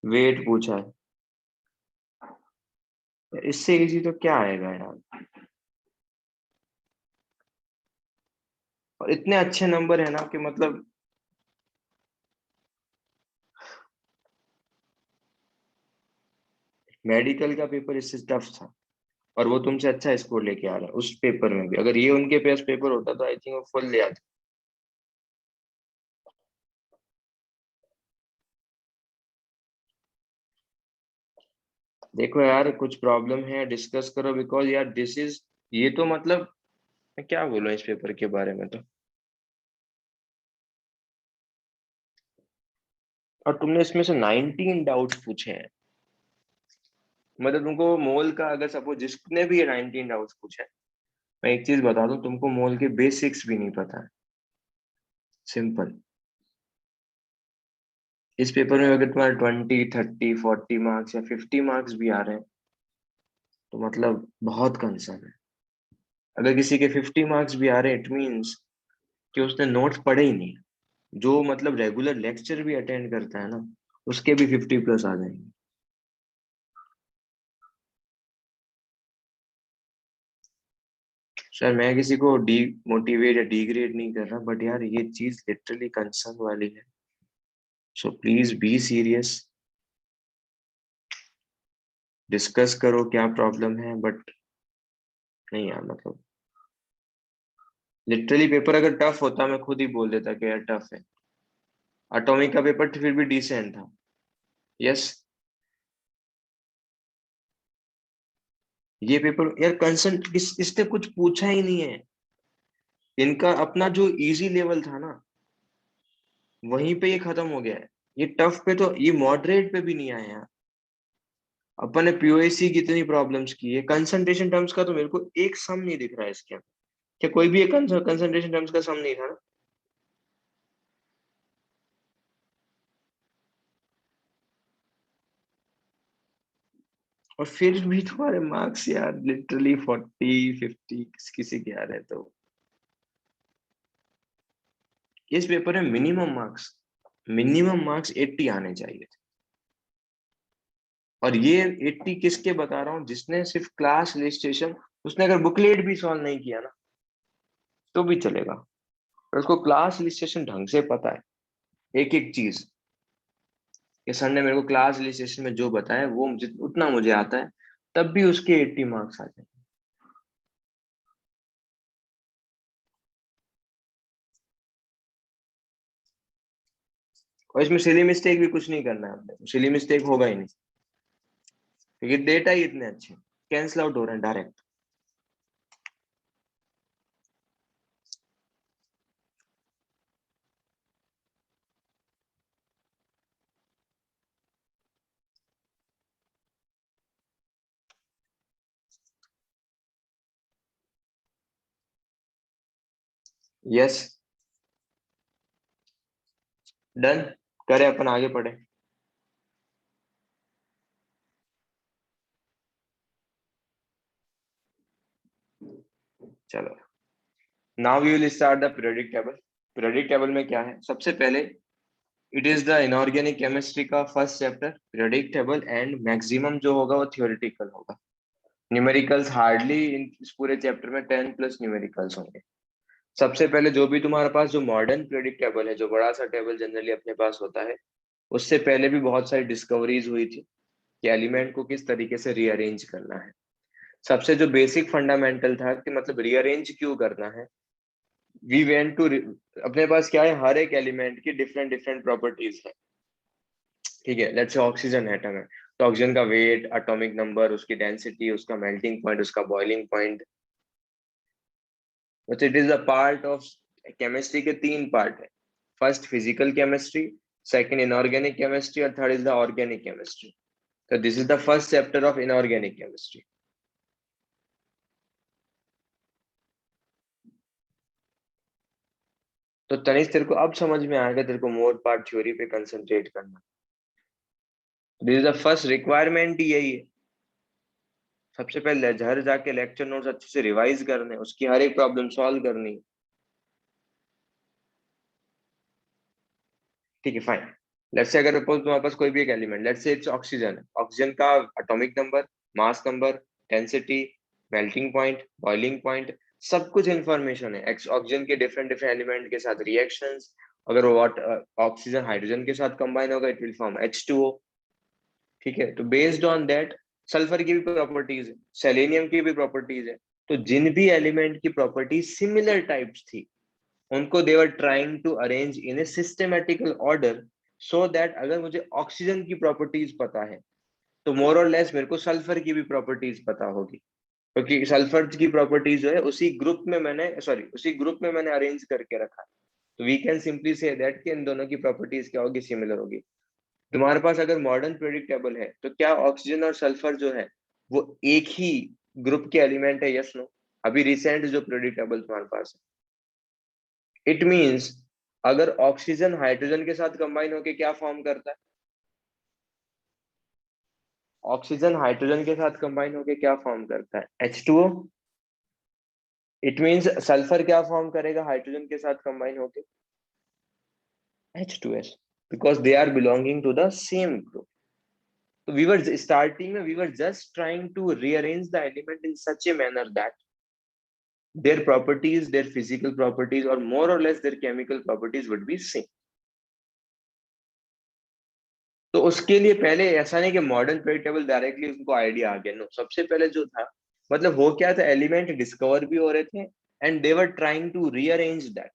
[SPEAKER 1] वेट पूछा है, इससे इजी तो क्या आएगा यार। और इतने अच्छे नंबर है ना कि मतलब मेडिकल का पेपर इससे टफ था, और वो तुमसे अच्छा स्कोर लेके आ रहा है उस पेपर में भी। अगर ये उनके पास पेपर होता तो आई थिंक वो फुल ले आते। देखो यार कुछ प्रॉब्लम है डिस्कस करो, बिकॉज यार दिस इज, ये तो मतलब मैं क्या बोलूं इस पेपर के बारे में तो। और तुमने इसमें से 19 डाउट्स पूछे हैं, मतलब तुमको मोल का, अगर सपोज जिसने भी ये 19 डाउट्स पूछे हैं, मैं एक चीज बता दूं तुमको, मोल के बेसिक्स भी नहीं पता है। सिंपल। इस पेपर में अगर तुम्हारे 20 30 40 मार्क्स या 50 मार्क्स भी आ रहे हैं तो मतलब बहुत कंसर्न है। अगर किसी के 50 मार्क्स भी आ रहे हैं, इट मीन्स कि उसने नोट्स पढ़े ही नहीं। जो मतलब रेगुलर लेक्चर भी अटेंड करता है ना, उसके भी 50+ आ जाएंगे। सर मैं किसी को डी मोटिवेट या डिग्रेड नहीं कर रहा, बट यार ये चीज लिटरली कंसर्न वाली है, so please be serious, discuss करो क्या प्रॉब्लम है, बट नहीं यार मतलब लिटरली पेपर अगर टफ होता मैं खुद ही बोल देता कि यार टफ है। एटॉमिक का पेपर फिर भी डिसेंट था। यस, ये पेपर यार कंसर्न इसने कुछ पूछा ही नहीं है। इनका अपना जो इजी लेवल था ना, वहीं पे ये खत्म हो गया है। ये टफ पे तो ये मॉडरेट पे भी नहीं आया यार। अपन ने पीओएसी की इतनी प्रॉब्लम्स की है, कंसंट्रेशन टर्म्स का तो मेरे को एक सम नहीं दिख रहा है इसके अंदर। क्या कोई भी एक कंसंट्रेशन टर्म्स का सम नहीं था ना? और फिर भी तुम्हारे मार्क्स यार लिटरली 40 50 किसी के आ रहे, तो इस पेपर में मिनिमम मार्क्स 80 आने चाहिए थे। और ये 80 किसके बता रहा हूँ, जिसने सिर्फ क्लास रजिस्ट्रेशन, उसने अगर बुकलेट भी सॉल्व नहीं किया ना तो भी चलेगा, पर उसको क्लास रजिस्ट्रेशन ढंग से पता है एक एक चीज। कि सर ने मेरे को क्लास रजिस्ट्रेशन में जो बताया वो मुझे उतना मुझे आता है, तब भी उसके 80 मार्क्स आ जाए। और इसमें सिली मिस्टेक भी कुछ नहीं करना है आपने, सिली मिस्टेक होगा ही नहीं, क्योंकि डेटा ही इतने अच्छे कैंसिल आउट हो रहे हैं डायरेक्ट। यस, डन, करे अपन आगे पढ़े। चलो, now we will start the periodic table. Periodic table में क्या है, सबसे पहले it is the inorganic chemistry का first chapter periodic table, and maximum जो होगा वो थियोरेटिकल होगा। न्यूमेरिकल्स हार्डली इस पूरे चैप्टर में 10 प्लस न्यूमेरिकल्स होंगे। सबसे पहले जो भी तुम्हारे पास जो मॉडर्न पीरियोडिक टेबल है, जो बड़ा सा टेबल जनरली अपने पास होता है, उससे पहले भी बहुत सारी डिस्कवरीज हुई थी कि एलिमेंट को किस तरीके से रीअरेंज करना है। सबसे जो बेसिक फंडामेंटल था कि मतलब रीअरेंज क्यों करना है, वी वेंट टू, अपने पास क्या है, हर एक एलिमेंट की डिफरेंट डिफरेंट प्रॉपर्टीज है। ठीक है, लेट्स से ऑक्सीजन एटम है, तो ऑक्सीजन का वेट, एटॉमिक नंबर, उसकी डेंसिटी, उसका मेल्टिंग पॉइंट, उसका बॉइलिंग पॉइंट, तो it is a part of chemistry के तीन पार्ट है। First physical chemistry, second inorganic chemistry, और third is the organic chemistry. तो this is the first chapter of inorganic chemistry. तो तनिष तेरे को अब समझ में आएगा, तेरे को मोर पार्ट थ्योरी पे कंसंट्रेट करना। This is the first requirement ही यही है। सबसे पहले घर जाके लेक्चर नोट्स अच्छे से रिवाइज करने, उसकी हर एक प्रॉब्लम सॉल्व करनी। ठीक है, फाइन। लेट्स से अगर सपोज तुम्हारे पास कोई भी एक element, let's say it's oxygen है, ऑक्सीजन का atomic number, mass number, density, melting point, boiling point, सब कुछ इंफॉर्मेशन है। ऑक्सीजन के डिफरेंट डिफरेंट एलिमेंट के साथ रिएक्शंस, अगर वो ऑक्सीजन हाइड्रोजन के साथ कंबाइन होगा इट विल फॉर्म H2O। ठीक है, तो बेस्ड ऑन दैट सल्फर की भी प्रॉपर्टीज है, सेलेनियम की भी प्रॉपर्टीज है। तो जिन भी एलिमेंट की प्रॉपर्टीज सिमिलर टाइप्स थी, उनको they were trying to arrange in a systematical order, so that अगर मुझे ऑक्सीजन की प्रॉपर्टीज पता है तो मोर और लेस मेरे को सल्फर की भी प्रॉपर्टीज पता होगी, क्योंकि सल्फर की प्रॉपर्टीज जो है उसी ग्रुप में मैंने अरेंज करके रखा है। तो वी कैन सिंपली से दैट कि इन दोनों की प्रॉपर्टीज क्या होगी, सिमिलर होगी। तुम्हारे पास अगर मॉडर्न पीरियोडिक टेबल है तो क्या ऑक्सीजन और सल्फर जो है वो एक ही ग्रुप के एलिमेंट है, यस नो? अभी रिसेंट जो पीरियोडिक टेबल तुम्हारे पास है, इट मींस अगर ऑक्सीजन हाइड्रोजन के साथ कंबाइन होके क्या फॉर्म करता है, ऑक्सीजन हाइड्रोजन के साथ कंबाइन होके क्या फॉर्म करता है, H2O। इट मींस सल्फर क्या फॉर्म करेगा हाइड्रोजन के साथ कंबाइन होके, H2S, because they are belonging to the same group. So we were starting, we were just trying to rearrange the element in such a manner that their properties, their physical properties, or more or less their chemical properties would be same. तो उसके लिए पहले ऐसा नहीं कि मॉडर्न पीरियड टेबल डायरेक्टली उनको आइडिया आ गया, नो, सबसे पहले जो था मतलब हो क्या था, एलिमेंट डिस्कवर भी हो रहे थे and they were trying to rearrange that,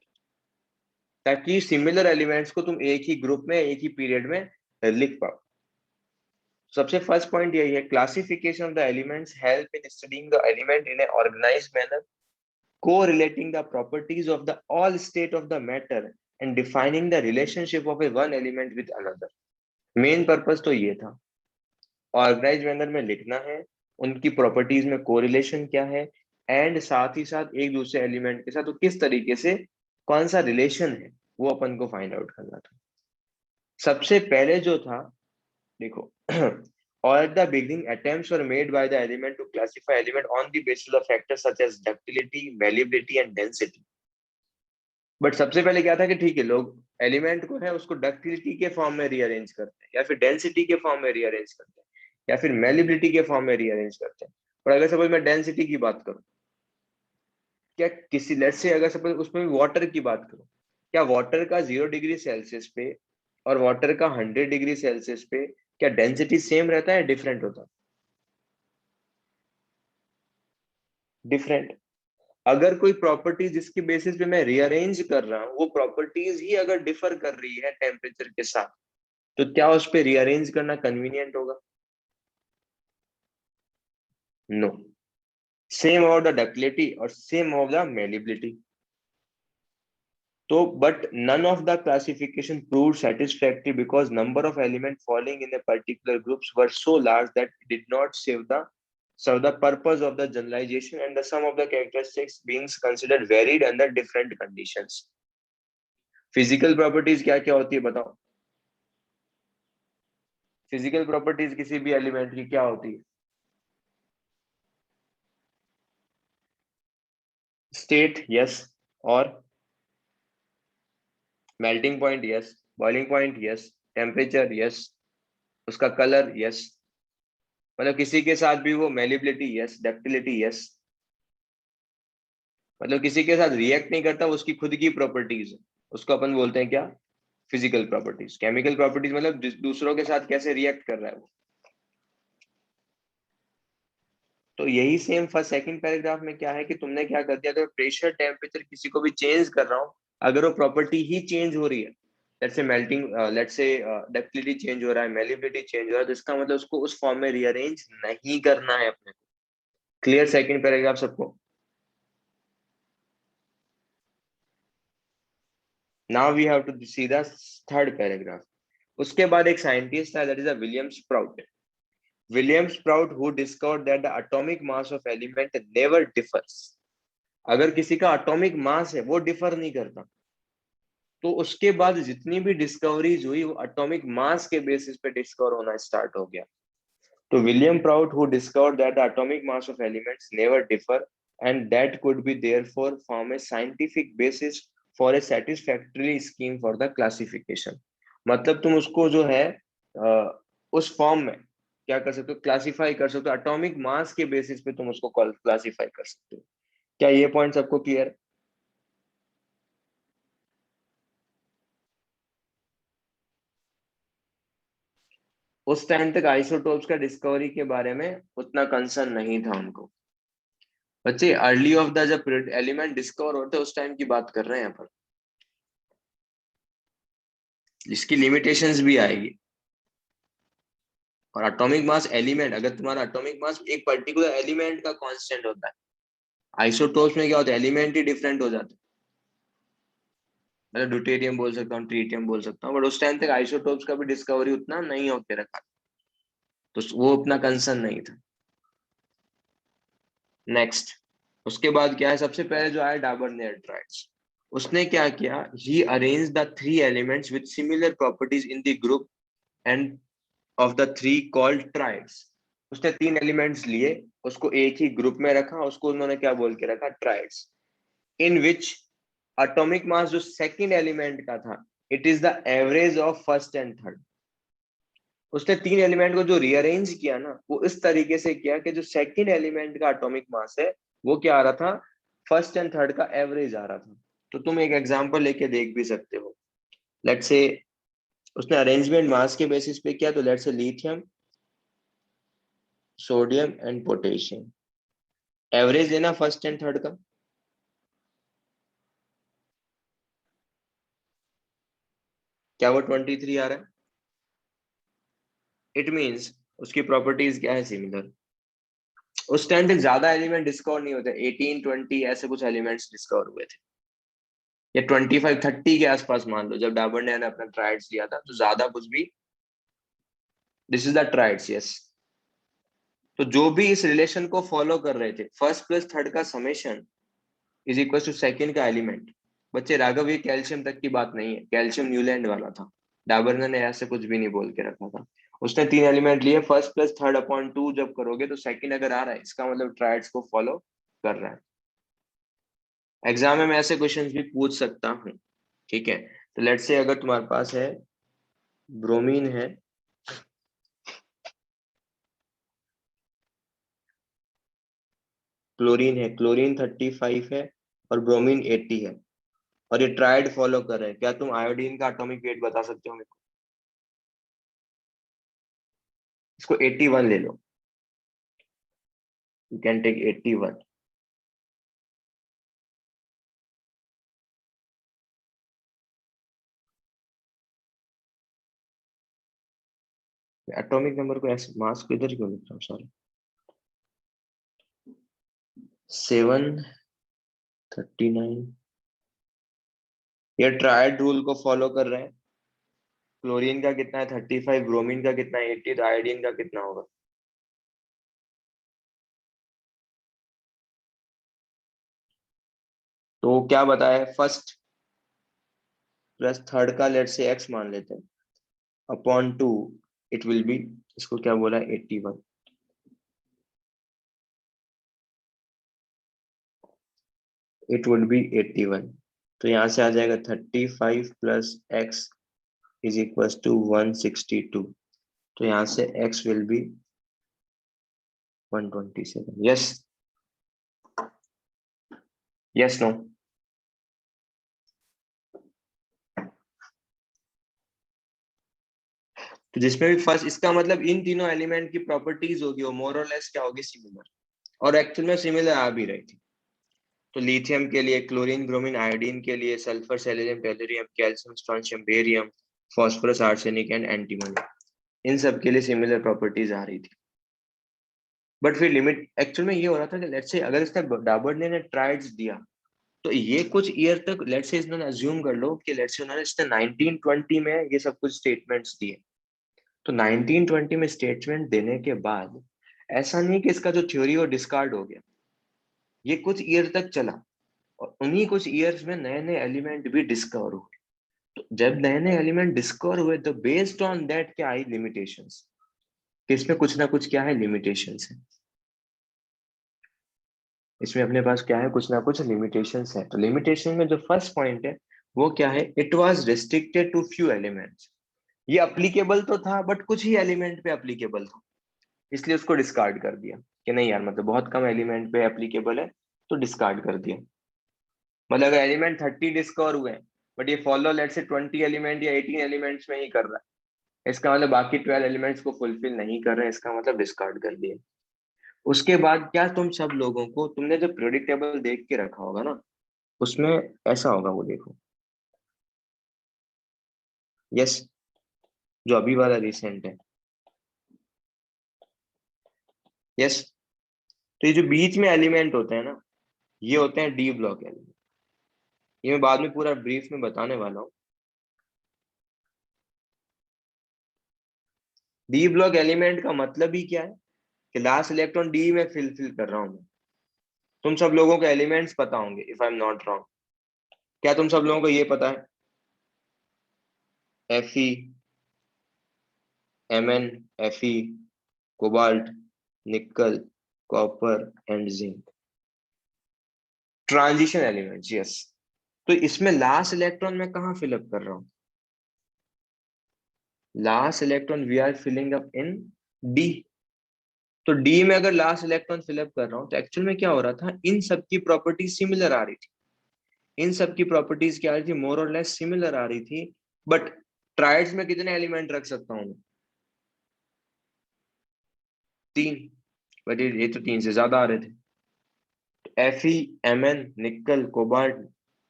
[SPEAKER 1] ताकि सिमिलर एलिमेंट्स को तुम एक ही ग्रुप में एक ही पीरियड में लिख पाओ। सबसे फर्स्ट पॉइंट यही है, classification of the elements help in studying the element in a organised manner, correlating the properties of the all state of the matter and defining the relationship of a one element with another. Main purpose तो ये था, ऑर्गेनाइज मैनर में लिखना है, उनकी प्रॉपर्टीज में कोरिलेशन क्या है, एंड साथ ही साथ एक दूसरे एलिमेंट के साथ तो किस तरीके से कौन सा रिलेशन है वो अपन को फाइंड आउट करना था। सबसे पहले जो था देखो or at the beginning attempts were made by the element to classify element on the basis of factors such as ductility, malleability and density. But सबसे पहले क्या था कि ठीक है, लोग एलिमेंट को है उसको डक्टिलिटी के फॉर्म में रीअरेंज करते हैं, या फिर डेंसिटी के फॉर्म में रीअरेंज करते हैं, या फिर मेलिबिलिटी के फॉर्म में रीअरेंज करते हैं। और अगर सपोज मैं डेंसिटी की बात करूं, क्या किसी लेट्स से अगर सपोज उसमें वाटर की बात करूं, क्या वाटर का 0 डिग्री सेल्सियस पे और वाटर का 100 डिग्री सेल्सियस पे क्या डेंसिटी सेम रहता है, डिफरेंट होता है? डिफरेंट। अगर कोई प्रॉपर्टी जिसकी बेसिस पे मैं रीअरेंज कर रहा हूं वो प्रॉपर्टीज ही अगर डिफर कर रही है टेम्परेचर के साथ, तो क्या उस पे रीअरेंज करना कन्वीनियंट होगा? No. Same about the ductility और सेम अबाउट द मेलिबिलिटी। तो but none of the classification proved satisfactory because number of elements falling in a particular groups were so large that it did not serve the purpose of the generalization, and the sum of the characteristics being considered varied under different conditions. Physical properties क्या क्या होती है बताओ? फिजिकल प्रॉपर्टीज किसी भी एलिमेंट की क्या होती है? स्टेट यस, और melting point yes, boiling point yes, temperature yes, उसका कलर यस, मतलब किसी के साथ भी वो मेलिबिलिटी यस, डक्टिलिटी यस, मतलब किसी के साथ रिएक्ट नहीं करता, उसकी खुद की प्रॉपर्टीज है, उसको अपन बोलते हैं क्या? Physical properties. केमिकल प्रॉपर्टीज मतलब दूसरों के साथ कैसे रिएक्ट कर रहा है वो। तो यही सेम फर्स्ट सेकंड पैराग्राफ में क्या है कि तुमने क्या कर दिया, तो प्रेशर टेम्परेचर किसी को भी चेंज कर रहा हूं, अगर वो प्रॉपर्टी ही चेंज हो रही है, let's say melting, let's say ductility change हो रहा है, मेलिबिलिटी चेंज हो रहा है, तो इसका मतलब उसको उस फॉर्म में रीअरेंज नहीं करना है अपने को। क्लियर सेकंड पैराग्राफ सबको? Now we have to see the third paragraph. उसके बाद एक साइंटिस्ट है, that is a William Sprout. William Sprout who discovered that the atomic mass of element never differs. अगर किसी का एटॉमिक मास है वो डिफर नहीं करता, तो उसके बाद जितनी भी डिस्कवरीज हुई वो एटॉमिक मास के बेसिस पे डिस्कवर होना स्टार्ट हो गया। तो William proud who discovered that the atomic mass of elements never differ and that could be therefore form A scientific basis for a satisfactory scheme for the classification. मतलब तुम उसको जो है उस फॉर्म में क्या कर सकते हो, क्लासिफाई कर सकते हो, एटॉमिक मास के बेसिस पे तुम उसको क्लासिफाई कर सकते हो। क्या ये पॉइंट सबको क्लियर? उस टाइम तक आइसोटोप्स का डिस्कवरी के बारे में उतना कंसर्न नहीं था उनको। बच्चे अर्ली ऑफ द जब एलिमेंट डिस्कवर होते हैं उस टाइम की बात कर रहे हैं यहाँ पर, इसकी लिमिटेशंस भी आएगी। और एटॉमिक मास एलिमेंट, अगर तुम्हारा एटॉमिक मास एक पर्टिकुलर एलिमेंट का कांस्टेंट होता है, आइसोटोप्स में क्या होता है, एलिमेंट ही डिफरेंट हो जाते हैं। मतलब ड्यूटेरियम बोल सकता हूँ, ट्रीटियम बोल सकता हूँ, बट उस टाइम तक आइसोटोप्स का भी डिस्कवरी उतना नहीं होते रखा, तो वो उतना कंसर्न नहीं था। नेक्स्ट, उसके बाद क्या है, सबसे पहले जो आया डाबर नेट्राइड्स। उसने क्या किया, he arrange the three elements with similar properties in the group and of the three called triads. उसने तीन एलिमेंट्स लिए, उसको एक ही ग्रुप में रखा, उसको उन्होंने क्या बोल के रखा, ट्राइड्स। इन विच एटॉमिक मास जो सेकंड एलिमेंट का था, it is the average of first and third. उसने तीन एलिमेंट को जो रीअरेंज किया ना, वो इस तरीके से किया कि जो सेकंड एलिमेंट का एटॉमिक मास है वो क्या आ रहा था, फर्स्ट एंड थर्ड का एवरेज आ रहा था। तो तुम एक एग्जांपल लेके देख भी सकते हो। लेट्स से उसने अरेंजमेंट मास के बेसिस पे किया, तो let's say lithium, sodium and potassium, average लेना फर्स्ट एंड थर्ड का। क्या वो 23 आ रहा है? इट मींस उसकी प्रॉपर्टीज क्या है, सिमिलर। उस टाइम तक ज्यादा एलिमेंट डिस्कवर नहीं होते, 18 20 ऐसे कुछ एलिमेंट्स डिस्कवर हुए थे, या 25 30 के आसपास मान लो, जब डाबर्ने ने अपना ट्राइड्स लिया था, तो ज्यादा कुछ भी। This is the triads, yes. तो जो भी इस रिलेशन को फॉलो कर रहे थे, फर्स्ट प्लस थर्ड का summation is equal to second का एलिमेंट। बच्चे राघव, ये कैल्शियम तक की बात नहीं है, कैल्शियम न्यूलैंड वाला था, डाबर्ने ने ऐसे कुछ भी नहीं बोल के रखा था। उसने 3 एलिमेंट लिए, फर्स्ट प्लस थर्ड अपॉन 2 जब करोगे तो सेकंड अगर आ रहा है, इसका मतलब ट्राइड्स को फॉलो कर रहा है। एग्जाम में मैं ऐसे क्वेश्चंस भी पूछ सकता हूँ, ठीक है। तो लेट्स से अगर तुम्हारे पास है ब्रोमीन है, क्लोरीन है, क्लोरीन 35 है और ब्रोमीन 80 है, और ये ट्राइड फॉलो कर रहे हैं, क्या तुम आयोडीन का एटॉमिक वेट बता सकते हो मेरे को? इसको 81 ले लो, you can take 81। Atomic number को ऐसे मास को इधर क्यों लिख रहा हूँ, सॉरी। 739। ये ट्राइड रूल को फॉलो कर रहे हैं। क्लोरीन का कितना है 35, ब्रोमीन का कितना है 80, तो आयोडीन का कितना होगा? तो क्या बताया, फर्स्ट प्लस थर्ड का लेट से एक्स मान लेते हैं, अपॉन 2, इट विल बी, इसको क्या बोला, 81। It would be 81। तो यहाँ से आ जाएगा 35 plus X is equal to 162। तो यहाँ से X will be 127। Yes, yes, no. तो जिसमें भी फर्स्ट, इसका मतलब इन तीनों एलिमेंट की प्रॉपर्टीज होगी वो मोर और लेस क्या होगी, सिमिलर। और एक्चुअल में सिमिलर आ भी रही थी। तो लिथियम के लिए क्लोरीन, ब्रोमीन, आयोडीन के लिए sulphur, selenium, tellurium, calcium, strontium, barium, phosphorus, arsenic and antimony, इन सब के लिए सिमिलर प्रॉपर्टीज आ रही थी। बट फिर लिमिट एक्चुअल में ये हो रहा था कि लेट्स से अगर इसका डाबर्ने ने ट्राइड्स दिया, तो ये कुछ ईयर तक लेट्स से इन्होंने अज्यूम कर लो कि लेट्स से उन्होंने इसने 1920 में ये सब कुछ स्टेटमेंट्स दिए। तो 1920 में स्टेटमेंट देने के बाद ऐसा नहीं कि इसका जो थ्योरी वो डिस्कार्ड हो गया, ये कुछ ईयर तक चला, और उन्हीं कुछ ईयर्स में नए नए एलिमेंट भी डिस्कवर हुए। तो जब नए नए एलिमेंट डिस्कवर हुए, तो बेस्ड ऑन दैट क्या आई, लिमिटेशंस, कि इसमें कुछ ना कुछ क्या है, लिमिटेशंस है। इसमें अपने पास क्या है, कुछ ना कुछ लिमिटेशंस है। तो लिमिटेशन में जो फर्स्ट पॉइंट है वो क्या है, it was restricted to few elements. ये अप्लीकेबल तो था बट कुछ ही एलिमेंट पे अप्लीकेबल था, इसलिए उसको डिस्कार्ड कर दिया कि नहीं यार, मतलब बहुत कम एलिमेंट पे एप्लीकेबल है, तो डिस्कार्ड कर दिया। मतलब अगर एलिमेंट 30 डिस्कवर हुए बट ये फॉलो लेट से 20 एलिमेंट या 18 एलिमेंट्स में ही कर रहा है, इसका मतलब बाकी 12 एलिमेंट्स को फुलफिल नहीं कर रहे हैं, इसका मतलब डिस्कार्ड कर दिया। उसके बाद क्या, तुम सब लोगों को तुमने जो पीरियोडिक टेबल देख के रखा होगा ना, उसमें ऐसा होगा, वो देखो। यस, जो अभी वाला रिसेंट है। यस। तो ये जो बीच में एलिमेंट होते हैं ना, ये होते हैं डी ब्लॉक एलिमेंट। ये मैं बाद में पूरा ब्रीफ में बताने वाला हूँ। डी ब्लॉक एलिमेंट का मतलब ही क्या है, कि लास्ट इलेक्ट्रॉन डी में फिल कर रहा हूँ मैं। तुम सब लोगों को एलिमेंट्स पता होंगे, if I am not wrong. क्या तुम सब लोगों को ये पता है, Fe, Mn, Fe, कोबाल्ट, निकल, copper and zinc, transition elements, yes. तो इसमें लास्ट इलेक्ट्रॉन मैं कहाँ फिलअप कर रहा हूँ, last electron we are filling up in D. तो डी में अगर लास्ट इलेक्ट्रॉन फिलअप कर रहा हूँ तो एक्चुअल में क्या हो रहा था, इन सब की प्रॉपर्टीज सिमिलर आ रही थी, इन सब की प्रॉपर्टीज क्या आ रही थी, मोर और लेस सिमिलर आ रही थी। बट ट्राइड्स में कितने एलिमेंट रख सकता हूँ, 3। बट ये तो 3 से ज्यादा आ रहे थे। Fe, Mn, nickel, cobalt,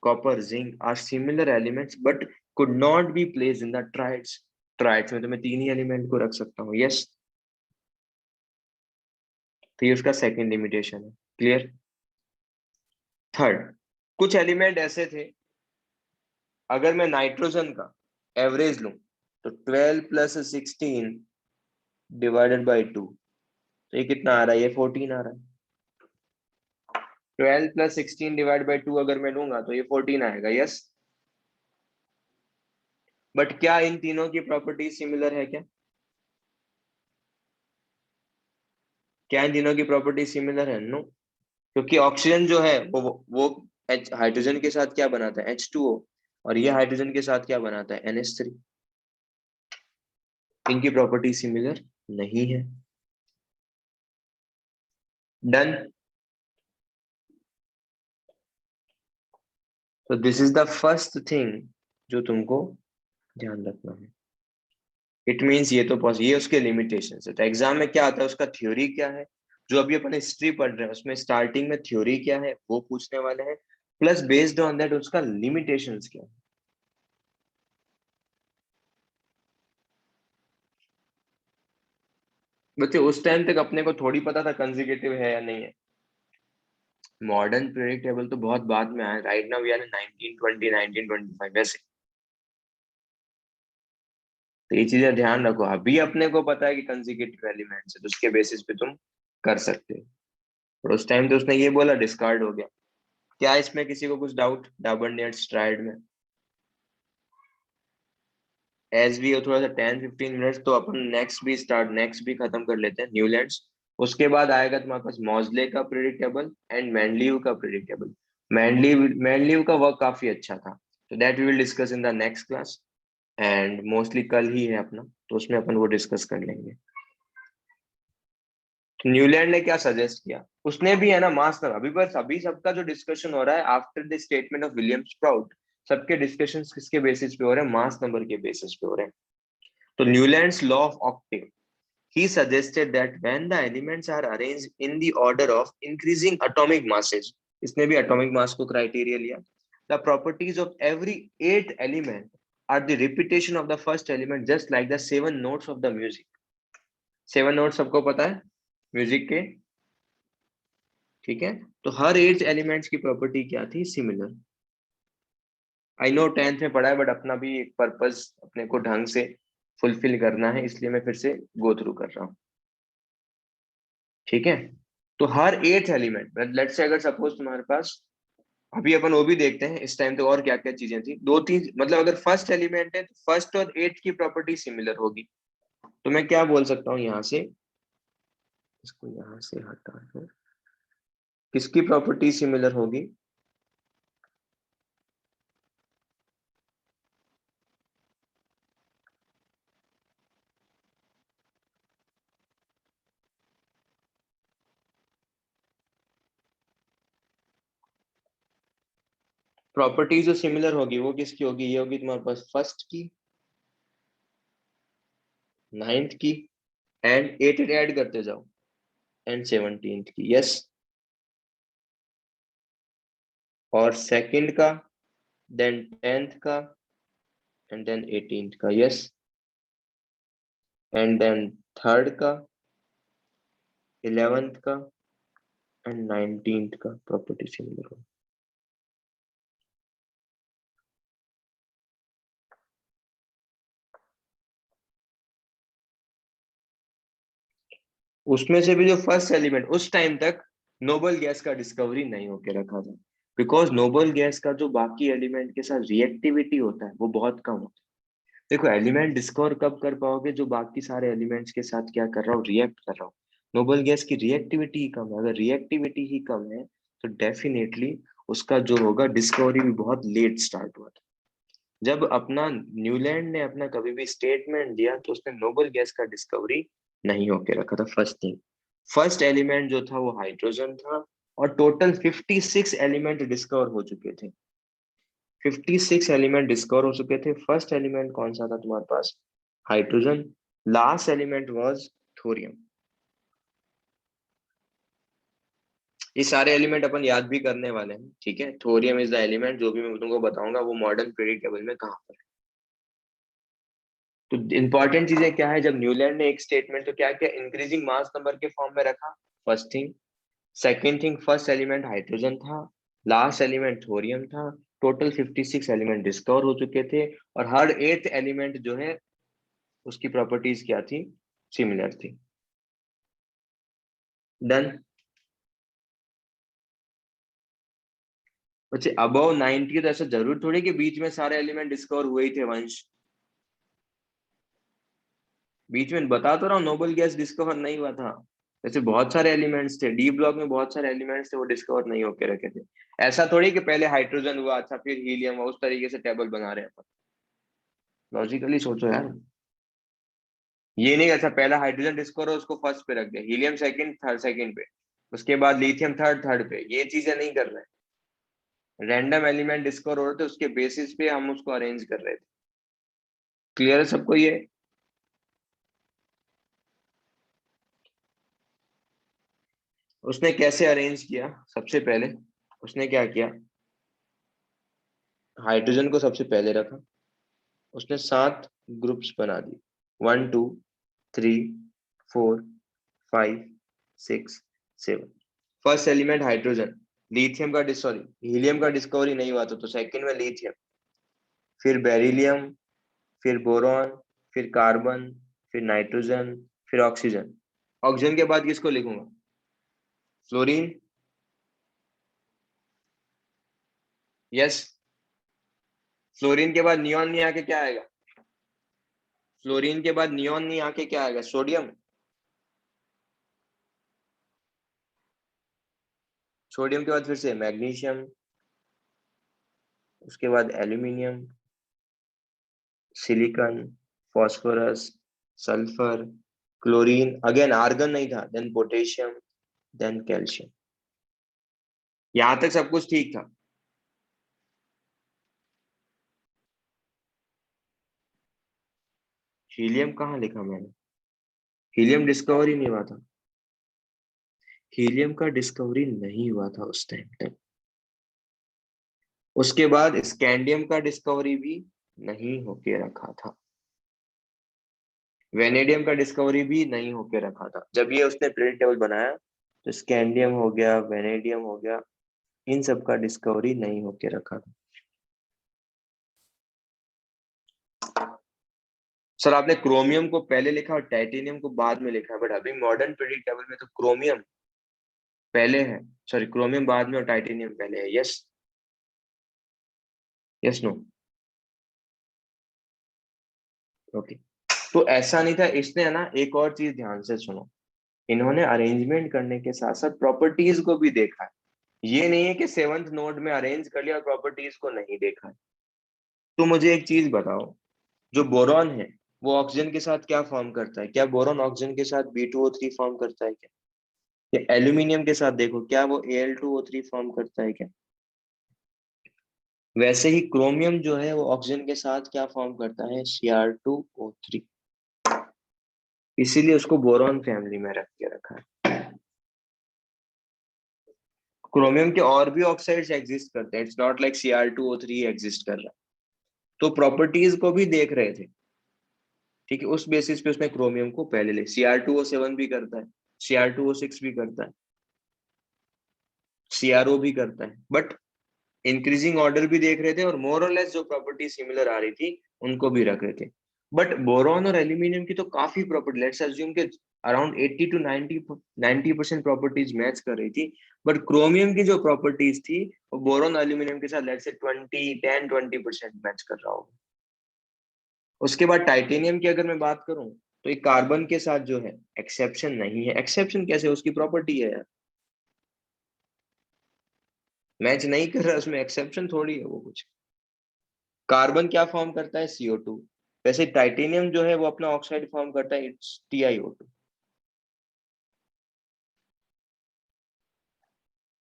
[SPEAKER 1] copper, zinc are similar elements but could not be placed in the triads. Triads में तो मैं 3 ही एलिमेंट को रख सकता हूँ, यस। तो ये उसका सेकंड लिमिटेशन है, क्लियर। थर्ड, कुछ एलिमेंट ऐसे थे, अगर मैं नाइट्रोजन का एवरेज लूं तो 12 प्लस 16 डिवाइडेड बाई 2, तो ये कितना आ रहा है, ये 14 आ रहा है। 12 प्लस 16 डिवाइड बाई 2 अगर मैं लूंगा तो ये 14 आएगा, यस। बट क्या इन तीनों की प्रॉपर्टी सिमिलर है क्या, क्या इन तीनों की प्रॉपर्टी सिमिलर है, नो। क्योंकि ऑक्सीजन जो है वो हाइड्रोजन के साथ क्या बनाता है, H2O, और ये हाइड्रोजन के साथ क्या बनाता है, NH3। इनकी प्रॉपर्टी सिमिलर नहीं है। डन। तो this is the first thing जो तुमको ध्यान रखना है। इट मीन्स ये तो ये उसके लिमिटेशन है। तो एग्जाम में क्या आता है, उसका थ्योरी क्या है, जो अभी अपन हिस्ट्री पढ़ रहे हैं उसमें स्टार्टिंग में थ्योरी क्या है वो पूछने वाले हैं, प्लस बेस्ड ऑन दैट उसका लिमिटेशंस क्या है। बच्चे उस टाइम तक अपने को थोड़ी पता था कंसेक्यूटिव है या नहीं है। मॉडर्न पीरियड टेबल तो बहुत बाद में आया, right now we are in 1920 1925 वैसे। तो ये चीजें ध्यान रखो, अभी अपने को पता है कि कंसेक्यूटिव एलिमेंट्स है तो उसके बेसिस पे तुम कर सकते हो, और उस टाइम तो उसने ये बोला डिस्कार्ड हो गया। क्या इसमें किसी को कुछ डाउट, डाबरनेट स्ट्राइड में? एज भी हो थोड़ा सा 10-15 मिनट्स, तो अपन नेक्स्ट भी खत्म कर लेते हैं, न्यूलैंड्स। उसके बाद आएगा तुम्हारे पास मॉजले का प्रेडिक्टेबल एंड मैंडलीव का प्रेडिक्टेबल। मैंडलीव का वर्क काफी अच्छा था, तो that we will discuss in the next class, and mostly कल ही है अपना, तो उसमें अपन वो डिस्कस कर लेंगे। तो न्यूलैंड ने क्या सजेस्ट किया, उसने भी है ना मास नंबर, अभी बस अभी सबका जो डिस्कशन हो रहा है after the statement of William sprout, सबके डिस्कशंस किसके बेसिस पे हो रहे हैं, मास नंबर के बेसिस पे हो रहे हैं। तो Newlands law of octave, he suggested that when the elements are arranged in the order of increasing atomic masses, इसने भी atomic mass को criteria लिया, the properties of every 8 element are the repetition of the first element, just like the 7 notes of the music। 7 notes सबको पता है म्यूजिक के, ठीक है। तो हर 8 एलिमेंट्स की प्रॉपर्टी क्या थी, सिमिलर। आई नो 10th में पढ़ा है, बट अपना भी एक पर्पस अपने को ढंग से फुलफिल करना है, इसलिए मैं फिर से गो थ्रू कर रहा हूँ, ठीक है। तो हर 8 एलिमेंट, लेट्स से अगर सपोज तुम्हारे पास, अभी अपन वो भी देखते हैं इस टाइम तो और क्या क्या चीजें थी, 2-3, मतलब अगर फर्स्ट एलिमेंट है तो फर्स्ट और 8 की प्रॉपर्टी सिमिलर होगी। तो मैं क्या बोल सकता हूँ यहाँ से, इसको यहाँ से हटा दो, किसकी प्रॉपर्टी सिमिलर होगी, प्रॉपर्टी जो सिमिलर होगी वो किसकी होगी, ये होगी तुम्हारे पास फर्स्ट की, 9th की, एंड 8 ऐड करते जाओ, एंड 17th की, यस। और सेकंड का, देन 10th का, एंड देन 18th का, यस। एंड देन थर्ड का, 11th का, एंड 19th का प्रॉपर्टी सिमिलर हो। उसमें से भी जो फर्स्ट एलिमेंट, उस टाइम तक नोबल गैस का डिस्कवरी नहीं होके रखा था, बिकॉज नोबल गैस का जो बाकी एलिमेंट के साथ रिएक्टिविटी होता है वो बहुत कम होता है। देखो एलिमेंट डिस्कवर कब कर पाओगे, जो बाकी सारे एलिमेंट्स के साथ क्या कर रहा हूँ, रिएक्ट कर रहा हूँ। नोबल गैस की रिएक्टिविटी ही कम है, अगर रिएक्टिविटी ही कम है तो डेफिनेटली उसका जो होगा डिस्कवरी भी बहुत लेट स्टार्ट हुआ था। जब अपना न्यूलैंड ने अपना कभी भी स्टेटमेंट दिया तो उसने नोबल गैस का डिस्कवरी नहीं होके रखा था, फर्स्ट थिंग। फर्स्ट एलिमेंट जो था वो हाइड्रोजन था, और टोटल 56 एलिमेंट डिस्कवर हो चुके थे। 56 एलिमेंट डिस्कवर हो चुके थे। फर्स्ट एलिमेंट कौन सा था तुम्हारे पास? Hydrogen. Last element was thorium. ये सारे एलिमेंट अपन याद भी करने वाले हैं, ठीक है। थोरियम इज द एलिमेंट, जो भी मैं तुमको बताऊंगा वो मॉडर्न पीरियड टेबल में कहाँ पर है। तो इंपॉर्टेंट चीजें क्या है, जब न्यूलैंड ने एक स्टेटमेंट तो क्या किया, इंक्रीजिंग मास नंबर के फॉर्म में रखा, first thing. Second thing, first element hydrogen था, लास्ट एलिमेंट थोरियम था। टोटल 56 एलिमेंट डिस्कवर हो चुके थे, और हर एथ एलिमेंट जो है उसकी प्रॉपर्टीज क्या थी, सिमिलर थी। डन। अच्छा, अबव 90 तो ऐसा जरूर थोड़ी कि बीच में सारे एलिमेंट डिस्कवर हुए ही थे वंश। बीच में बता तो रहा हूँ, नोबल गैस डिस्कवर नहीं हुआ था। ऐसे बहुत सारे एलिमेंट्स थे, डी ब्लॉक में बहुत सारे एलिमेंट्स थे, वो डिस्कवर नहीं होके रखे थे। ऐसा थोड़ी कि पहले हाइड्रोजन हुआ, अच्छा फिर हीलियम हुआ, उस तरीके से टेबल बना रहे हैं। लॉजिकली सोचो यार। ये नहीं, अच्छा पहला हाइड्रोजन डिस्कवर हो उसको फर्स्ट पे रख दिया, हीलियम सेकंड, थर्ड सेकंड पे, उसके बाद लिथियम थर्ड, थर्ड पे, ये चीजें नहीं कर रहे हैं। रैंडम एलिमेंट डिस्कवर हो रहे थे, उसके बेसिस पे हम उसको अरेंज कर रहे थे। क्लियर है सबको ये? उसने कैसे अरेंज किया? सबसे पहले उसने क्या किया, हाइड्रोजन को सबसे पहले रखा, उसने 7 ग्रुप्स बना दिए, 1 2 3 4 5 6 7। फर्स्ट एलिमेंट हाइड्रोजन, लिथियम का सॉरी हीलियम का डिस्कवरी नहीं हुआ था, तो सेकंड में लिथियम, फिर बेरिलियम, फिर बोरॉन, फिर कार्बन, फिर नाइट्रोजन, फिर ऑक्सीजन। ऑक्सीजन के बाद किसको लिखूंगा? फ्लोरीन। यस। फ्लोरीन के बाद नियॉन नहीं आके क्या आएगा? फ्लोरीन के बाद नियॉन नहीं आके क्या आएगा? सोडियम। सोडियम के बाद फिर से मैग्नीशियम, उसके बाद aluminium, silicon, phosphorus, sulphur, chlorine, again argon नहीं था, देन पोटेशियम, देन कैल्शियम। यहां तक सब कुछ ठीक था। हीलियम कहाँ लिखा मैंने? हीलियम डिस्कवर ही नहीं हुआ था। हीलियम का डिस्कवरी नहीं हुआ था उस टाइम तक। उसके बाद स्कैंडियम का डिस्कवरी भी नहीं होके रखा था। वेनेडियम का डिस्कवरी भी नहीं होके रखा था। जब ये उसने पीरियड टेबल बनाया, तो स्कैंडियम हो गया, वेनेडियम हो गया, इन सब का डिस्कवरी नहीं होके रखा था। सर आपने क्रोमियम को पहले लिखा और टाइटेनियम को बाद में लिखा, बट अभी मॉडर्न पीरियड टेबल में तो क्रोमियम पहले है, सॉरी क्रोमियम बाद में और टाइटेनियम पहले है। यस। Yes no? ओके। तो ऐसा नहीं था, इसने है ना एक और चीज ध्यान से सुनो, इन्होंने अरेंजमेंट करने के साथ साथ प्रॉपर्टीज को भी देखा है। ये नहीं है कि सेवंथ नोड में अरेंज कर लिया और प्रॉपर्टीज को नहीं देखा है। तो मुझे एक चीज बताओ, जो बोरॉन है वो ऑक्सीजन के साथ क्या फॉर्म करता है? क्या बोरॉन ऑक्सीजन के साथ B2O3 फॉर्म करता है क्या? या एल्यूमिनियम के साथ देखो, क्या वो Al2O3 फॉर्म करता है क्या? वैसे ही क्रोमियम जो है वो ऑक्सीजन के साथ क्या फॉर्म करता है? Cr2O3। इसीलिए उसको बोरॉन फैमिली में रख के रखा है। क्रोमियम के और भी ऑक्साइड्स एग्जिस्ट करते हैं, it's not like Cr2O3 exist कर रहा है। तो प्रॉपर्टीज को भी देख रहे थे, ठीक है। उस बेसिस पे उसने क्रोमियम को पहले ले, Cr2O7 भी करता है, Cr2O6 भी करता है, CRO भी करता है, बट इंक्रीजिंग ऑर्डर भी देख रहे थे, और मोर और लेस जो प्रॉपर्टी सिमिलर आ रही थी उनको भी रख रहे थे। बट बोरॉन और एल्यूमिनियम की तो काफी प्रॉपर्टी, लेट्स अज्यूम के अराउंड 80 टू 90% प्रॉपर्टीज मैच कर रही थी। बट क्रोमियम की जो प्रॉपर्टीज थी वो बोरॉन एल्यूमिनियम के साथ लेट्स से 20% मैच कर रहा होगा। उसके बाद टाइटेनियम की अगर मैं बात करूं, तो ये कार्बन के साथ जो है एक्सेप्शन नहीं है। एक्सेप्शन कैसे? उसकी प्रॉपर्टी है यार, मैच नहीं कर रहा, उसमें एक्सेप्शन थोड़ी है वो कुछ। कार्बन क्या फॉर्म करता है? CO2। वैसे टाइटेनियम जो है वो अपना ऑक्साइड फॉर्म करता है, इट्स TiO2।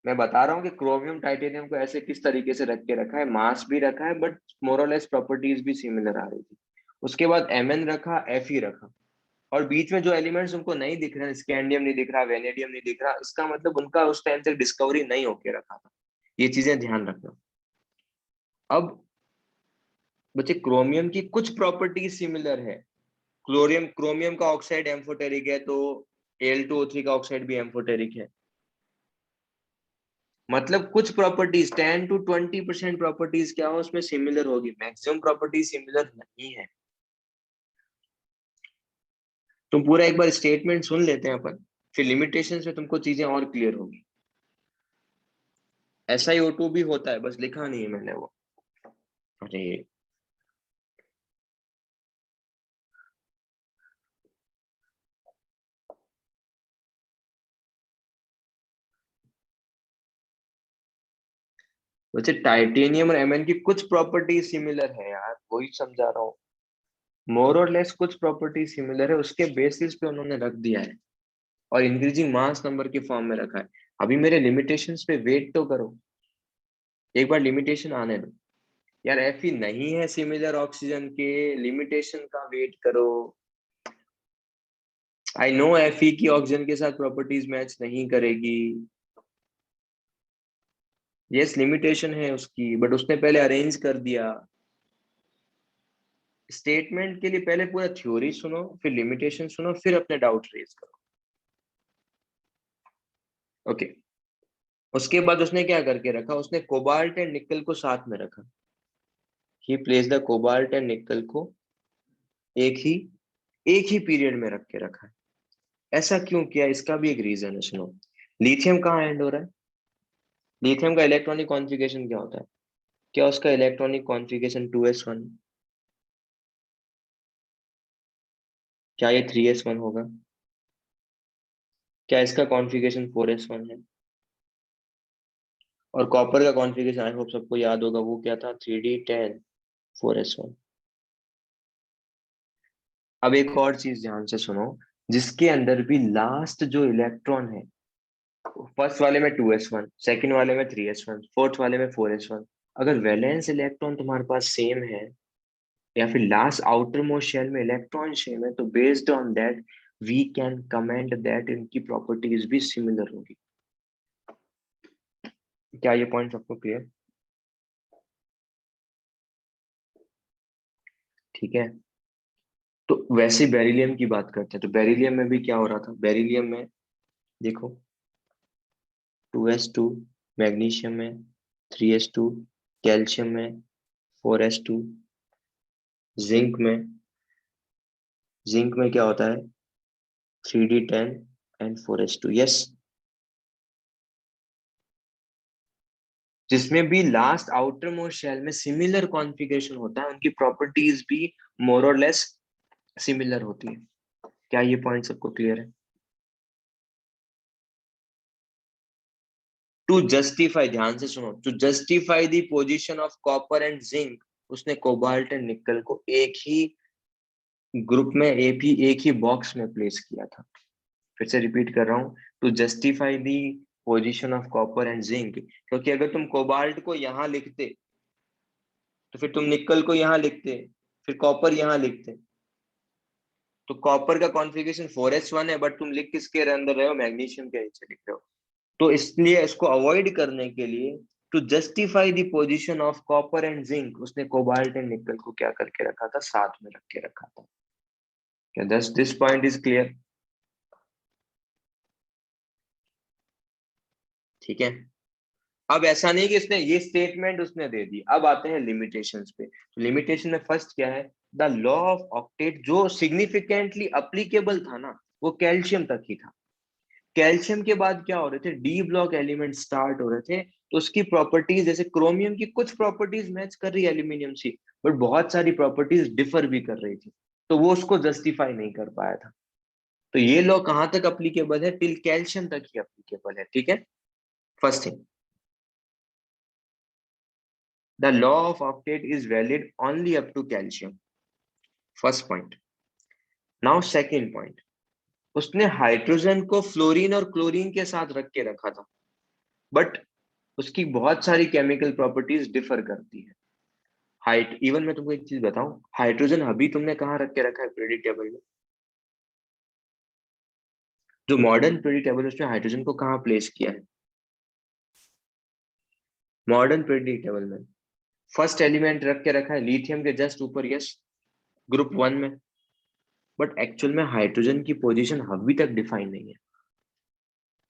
[SPEAKER 1] मैं बता रहा हूँ कि क्रोमियम टाइटेनियम को ऐसे किस तरीके से रख के रखा है, मास भी रखा है बट मोरलेस प्रॉपर्टीज भी सिमिलर आ रही थी। उसके बाद Mn रखा, Fe रखा, और बीच में जो एलिमेंट्स उनको नहीं दिख रहे, स्कैंडियम नहीं दिख रहा, वेनेडियम नहीं दिख रहा, इसका मतलब उनका उस टाइम तक डिस्कवरी नहीं होके रखा था। ये चीजें ध्यान रखना। अब बच्चे क्रोमियम की कुछ प्रॉपर्टीज सिमिलर है। क्रोमियम का ऑक्साइड एम्फोटेरिक है, तो Al2O3 का ऑक्साइड भी एम्फोटेरिक है। मतलब कुछ प्रॉपर्टीज 10 to 20% प्रॉपर्टीज क्या हो उसमें सिमिलर होगी, मैक्सिमम प्रॉपर्टीज सिमिलर नहीं है। तुम पूरा एक बार स्टेटमेंट सुन लेते हैं अपन, फिर लिमिटेशन में तुमको चीजें और क्लियर होगी। SiO2 भी होता है, बस लिखा नहीं है मैंने वो। अरे वैसे टाइटेनियम और Mn की कुछ प्रॉपर्टीज सिमिलर है यार, वही समझा रहा हूँ। मोर और लेस कुछ प्रॉपर्टी सिमिलर है, उसके बेसिस पे उन्होंने रख दिया है और इंक्रीजिंग मास नंबर के फॉर्म में रखा है। अभी मेरे लिमिटेशंस पे वेट तो करो, एक बार लिमिटेशन आने दो। यार Fe नहीं है सिमिलर ऑक्सीजन के, लिमिटेशन का वेट करो। आई नो Fe की ऑक्सीजन के साथ प्रॉपर्टीज मैच नहीं करेगी। यस लिमिटेशन है उसकी, बट उसने पहले अरेंज कर दिया। स्टेटमेंट के लिए पहले पूरा थ्योरी सुनो, फिर लिमिटेशन सुनो, फिर अपने डाउट रेज करो। ओके उसके बाद उसने क्या करके रखा, उसने कोबाल्ट एंड निकल को साथ में रखा। He place the cobalt and nickel को एक ही एक ही पीरियड में रख के रखा है। ऐसा क्यों किया, इसका भी एक रीजन है, सुनो। लिथियम कहाँ एंड हो रहा है? लिथियम का इलेक्ट्रॉनिक कॉन्फ़िगरेशन क्या होता है? क्या उसका इलेक्ट्रॉनिक कॉन्फ़िगरेशन 2s1? क्या ये 3s1 होगा? क्या इसका कॉन्फ़िगरेशन 4s1 है? और कॉपर का कॉन्फ़िगरेशन आई होप सबको याद होगा, वो क्या था? 3d10 4s1। अब एक और चीज ध्यान से सुनो, जिसके अंदर भी लास्ट जो इलेक्ट्रॉन है, फर्स्ट वाले में 2s1, सेकंड वाले में 3s1, फोर्थ वाले में 4s1, अगर वैलेंस इलेक्ट्रॉन तुम्हारे पास सेम है या फिर लास्ट आउटर मोस्ट शेल में इलेक्ट्रॉन सेम है, तो based on that we can comment that इनकी प्रॉपर्टीज भी सिमिलर होगी। क्या ये पॉइंट सबको क्लियर? ठीक है। तो वैसे बेरिलियम की बात करते हैं, तो बेरिलियम में भी क्या हो रहा था? बेरिलियम में देखो 2s2, मैग्नीशियम में 3s2, कैल्शियम में 4s2, जिंक में जिंक में क्या होता है? 3d10 and 4s2। यस, जिसमें भी लास्ट आउटर मोस्ट शेल में सिमिलर कॉन्फ़िगरेशन होता है, उनकी प्रॉपर्टीज भी मोर और लेस सिमिलर होती है। क्या ये पॉइंट सबको क्लियर है? टू जस्टिफाई, ध्यान से सुनो, to justify the position of copper and zinc, उसने कोबाल्ट एंड निकल को एक ही ग्रुप में, एक ही बॉक्स में प्लेस किया था। फिर से रिपीट कर रहा हूँ, to justify the position of copper and zinc, क्योंकि अगर तुम कोबाल्ट को यहाँ लिखते तो फिर तुम निकल को यहाँ लिखते, फिर कॉपर यहाँ लिखते, तो कॉपर का कॉन्फ़िगरेशन 4s1 है, बट तुम लिख किसके अंदर रहे हो? मैग्नीशियम के नीचे लिख रहे हो। तो इसलिए इसको अवॉइड करने के लिए, to justify the position of copper and zinc, उसने कोबाल्ट एंड निकल को क्या करके रखा था? साथ में रख के रखा था। क्या दिस पॉइंट इज क्लियर? ठीक है। अब ऐसा नहीं कि इसने ये स्टेटमेंट उसने दे दी, अब आते हैं लिमिटेशंस पे। तो लिमिटेशन में फर्स्ट क्या है? द लॉ ऑफ ऑक्टेट जो सिग्निफिकेंटली अप्लीकेबल था ना, वो कैल्शियम तक ही था। कैल्शियम के बाद क्या हो रहे थे? डी ब्लॉक एलिमेंट स्टार्ट हो रहे थे, तो उसकी प्रॉपर्टीज, जैसे क्रोमियम की कुछ प्रॉपर्टीज मैच कर रही है एल्यूमिनियम से, बट बहुत सारी प्रॉपर्टीज डिफर भी कर रही थी, तो वो उसको जस्टिफाई नहीं कर पाया था। तो ये लॉ कहाँ तक अप्लीकेबल है? टिल कैल्शियम तक ही अप्लीकेबल है। ठीक है, first thing, the law of octet is valid only up to calcium, first point. Now second point, उसने हाइड्रोजन को फ्लोरीन और क्लोरीन के साथ रख के रखा था। बट उसकी बहुत सारी केमिकल प्रॉपर्टीज डिफर करती है। हाइट, इवन मैं तुमको एक चीज बताऊं, हाइड्रोजन अभी तुमने कहाँ रख के रखा है पीरियोडिक टेबल में? जो मॉडर्न पीरियोडिक टेबल उसमें हाइड्रोजन को कहाँ प्लेस किया है? मॉडर्न पीरियोडिक टेबल में फर्स्ट एलिमेंट रख के रखा है लिथियम के जस्ट ऊपर, यस, ग्रुप 1 में। बट एक्चुअल में हाइड्रोजन की पोजीशन अभी तक डिफाइन नहीं है।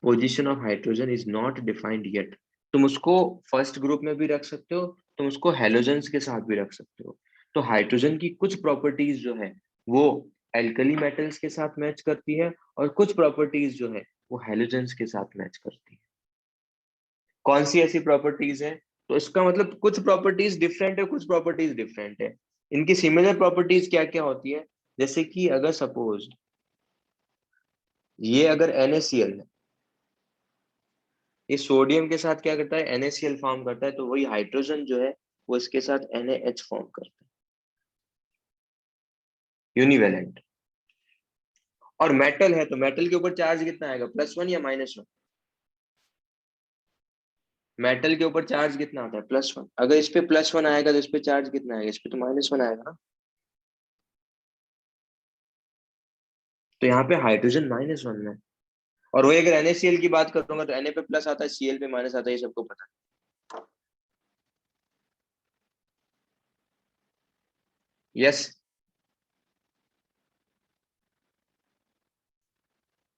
[SPEAKER 1] Position of hydrogen is not defined yet. तुम उसको फर्स्ट ग्रुप में भी रख सकते हो, तुम उसको हेलोजेंस के साथ भी रख सकते हो। तो हाइड्रोजन की कुछ प्रॉपर्टीज जो है वो एल्कली मेटल्स के साथ मैच करती है, और कुछ प्रॉपर्टीज जो है वो हेलोजेंस के साथ मैच करती है। कौन सी ऐसी प्रॉपर्टीज है? तो इसका मतलब कुछ प्रॉपर्टीज डिफरेंट है, कुछ प्रॉपर्टीज डिफरेंट है। इनकी सिमिलर प्रॉपर्टीज क्या क्या होती है? जैसे कि अगर सपोज ये अगर NaCl है, ये सोडियम के साथ क्या करता है, NaCl फॉर्म करता है, तो वही हाइड्रोजन जो है वो इसके साथ NaH फॉर्म करता है, यूनिवेलेंट। और मेटल है तो मेटल के ऊपर चार्ज कितना आएगा, +1 या -1? मेटल के ऊपर चार्ज कितना आता है, +1। अगर इस पे +1 आएगा तो इस पे चार्ज कितना आएगा, इस पे तो -1 आएगा ना। तो यहाँ पे हाइड्रोजन -1 में। और वही अगर NaCl की बात करूंगा तो Na पे प्लस आता है, Cl पे माइनस आता है, ये सबको पता है। यस।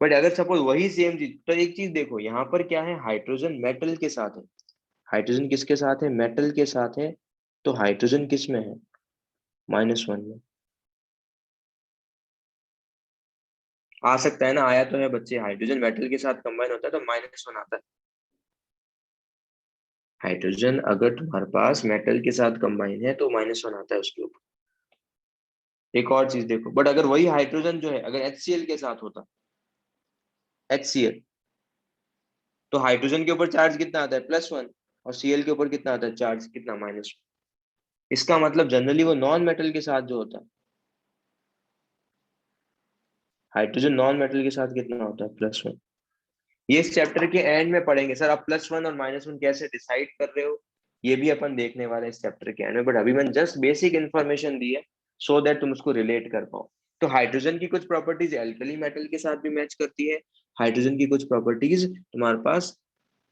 [SPEAKER 1] बट अगर सपोज वही सेम चीज, तो एक चीज देखो यहाँ पर क्या है, हाइड्रोजन मेटल के साथ है। हाइड्रोजन किसके साथ है, मेटल के साथ है। तो हाइड्रोजन किस में है, -1 में। आ सकता है ना, आया तो है बच्चे, हाइड्रोजन मेटल के साथ कंबाइन होता है तो -1 आता है। हाइड्रोजन अगर तुम्हारे पास मेटल के साथ कंबाइन है तो -1 आता है उसके ऊपर। एक और चीज देखो, बट अगर वही हाइड्रोजन जो है अगर HCl के साथ होता, HCl, तो हाइड्रोजन के ऊपर चार्ज कितना आता है, +1। और Cl के ऊपर कितना आता है चार्ज, कितना, -1। इसका मतलब जनरली वो नॉन मेटल के साथ जो होता है, हाइड्रोजन नॉन मेटल के साथ कितना होता है, +1। ये इस चैप्टर के एंड में पढ़ेंगे सर, आप +1 और -1 कैसे डिसाइड कर रहे हो, ये भी अपन देखने वाले हैं इस चैप्टर के एंड में। बट अभी मैंने जस्ट बेसिक इन्फॉर्मेशन दी है सो दैट तुम उसको रिलेट कर पाओ। तो हाइड्रोजन की कुछ प्रॉपर्टीज एल्कली मेटल के साथ भी मैच करती है, हाइड्रोजन की कुछ प्रॉपर्टीज तुम्हारे पास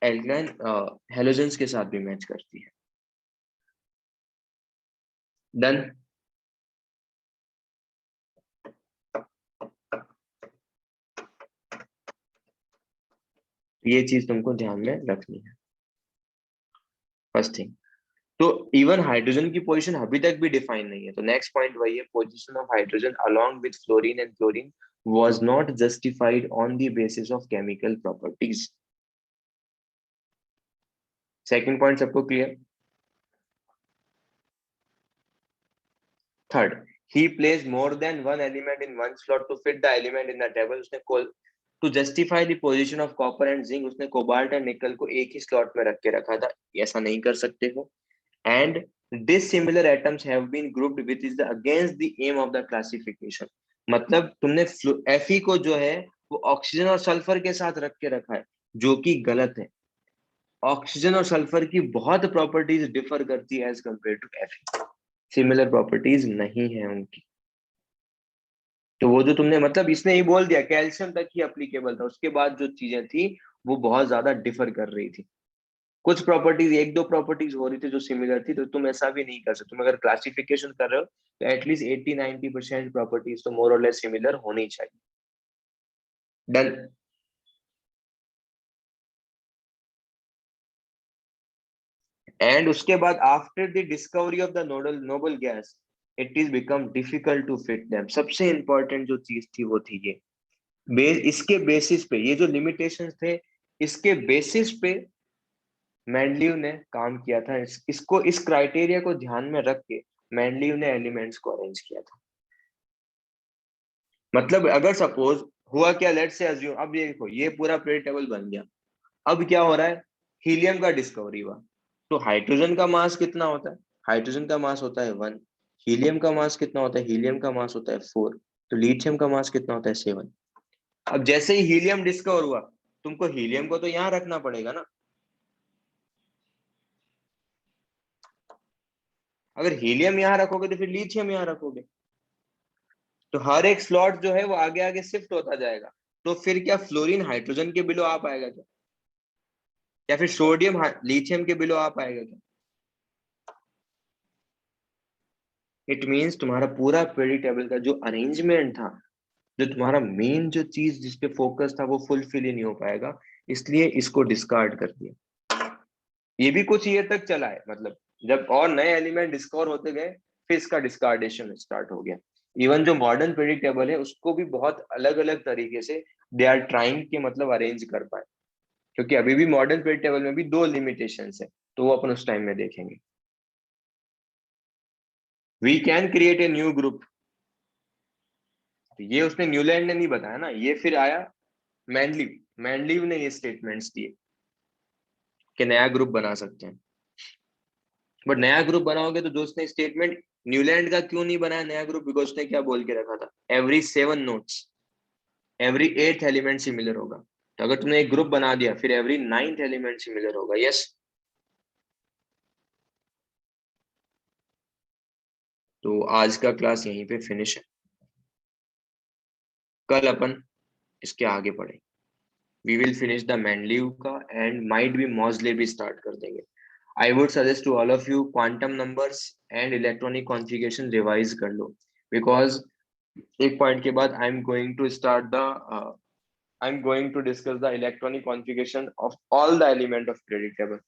[SPEAKER 1] एल्कलाइन हेलोजेंस के साथ भी मैच करती है। डन। ये चीज तुमको ध्यान में रखनी है, फर्स्ट थिंग। तो इवन हाइड्रोजन की पोजीशन अभी तक भी डिफाइन नहीं है, तो नेक्स्ट पॉइंट वही है, position of hydrogen along with fluorine and chlorine was not justified on the basis of chemical properties। Second point सबको clear? Third, he placed more than one element in one slot to fit the element in the table। उसने to justify the position of copper and zinc उसने कोबाल्ट एंड निकल को एक ही स्लॉट में रख के रखा था, ऐसा नहीं कर सकते हो। and dissimilar atoms have been grouped which is the against the aim of the classification। मतलब तुमने Fe को जो है वो ऑक्सीजन और सल्फर के साथ रख के रखा है, जो कि गलत है। ऑक्सीजन और सल्फर की बहुत प्रॉपर्टीज डिफर करती है as compare to Fe। Similar properties नहीं है उनकी। तो वो जो तुमने मतलब इसने ही बोल दिया कैल्शियम तक ही अप्लीकेबल था, उसके बाद जो चीजें थी वो बहुत ज्यादा डिफर कर रही थी। कुछ प्रॉपर्टीज, एक दो प्रॉपर्टीज हो रही थी जो सिमिलर थी, तो तुम ऐसा भी नहीं कर सकते। तुम अगर क्लासिफिकेशन कर रहे हो तो एटलीस्ट 80-90% प्रॉपर्टीज तो मोर और लेस सिमिलर होनी चाहिए। डन। एंड उसके बाद after the discovery of the noble gas it is become difficult to fit them. सबसे इंपॉर्टेंट जो चीज थी वो थी ये इसके बेसिस पे, ये जो लिमिटेशंस थे इसके बेसिस पे मेंडलीव ने काम किया था। इसको इस क्राइटेरिया को ध्यान में रख के मेंडलीव ने एलिमेंट्स को अरेंज किया था। मतलब अगर सपोज हुआ क्या, लेट से अज्यूम, अब ये देखो ये पूरा पीरियड टेबल बन गया। अब क्या हो रहा है, हीलियम का डिस्कवरी हुआ। तो हाइड्रोजन का मास कितना होता है, हाइड्रोजन का मास होता है 1। हीलियम का मास कितना होता है, हीलियम का मास होता है 4। तो लिथियम का मास कितना होता है, 7। अब जैसे ही हीलियम डिस्कवर हुआ, तुमको हीलियम को तो यहाँ रखना पड़ेगा ना। अगर हीलियम यहाँ रखोगे तो फिर लिथियम यहाँ रखोगे, तो हर एक स्लॉट जो है वो आगे आगे शिफ्ट होता जाएगा। तो फिर क्या फ्लोरीन हाइड्रोजन के बिलो आ पाएगा क्या, या फिर सोडियम लिथियम के बिलो आ पाएगा क्या? इट मीन्स तुम्हारा पूरा पीरियोडिक टेबल का जो अरेंजमेंट था, जो तुम्हारा मेन जो चीज जिसपे फोकस था, वो फुलफिल ही नहीं हो पाएगा, इसलिए इसको डिस्कार्ड कर दिया। ये भी कुछ ईयर तक चला है, मतलब जब और नए एलिमेंट डिस्कवर होते गए फिर इसका डिस्कार्डेशन स्टार्ट हो गया। इवन जो मॉडर्न पीरियोडिक टेबल है उसको भी बहुत अलग अलग तरीके से दे आर ट्राइंग के मतलब अरेंज कर पाए, क्योंकि अभी भी मॉडर्न पीरियोडिक टेबल में भी दो लिमिटेशंस है, तो वो अपन उस टाइम में देखेंगे। We can create a new group, ये उसने न्यूलैंड ने नहीं बताया ना, ये फिर आया मैंडलीव, मैंडलीव ने ये स्टेटमेंट्स दिए कि नया ग्रुप बना सकते हैं। बट नया ग्रुप बनाओगे तो जो उसने स्टेटमेंट न्यूलैंड का क्यों नहीं बनाया नया ग्रुप, बिकॉज उसने क्या बोल के रखा था, every 7 notes every 8th element similar होगा। तो अगर तुमने एक ग्रुप बना दिया फिर एवरी 9th एलिमेंट सिमिलर होगा। यस, तो आज का क्लास यहीं पे फिनिश है, कल अपन इसके आगे पढ़ेंगे। We will finish the Mendeleev का एंड माइट भी मॉसले भी स्टार्ट कर देंगे। I would suggest to all of you quantum numbers and electronic configuration revise कर लो, बिकॉज एक पॉइंट के बाद I am going to discuss the electronic configuration of all the element of periodic table.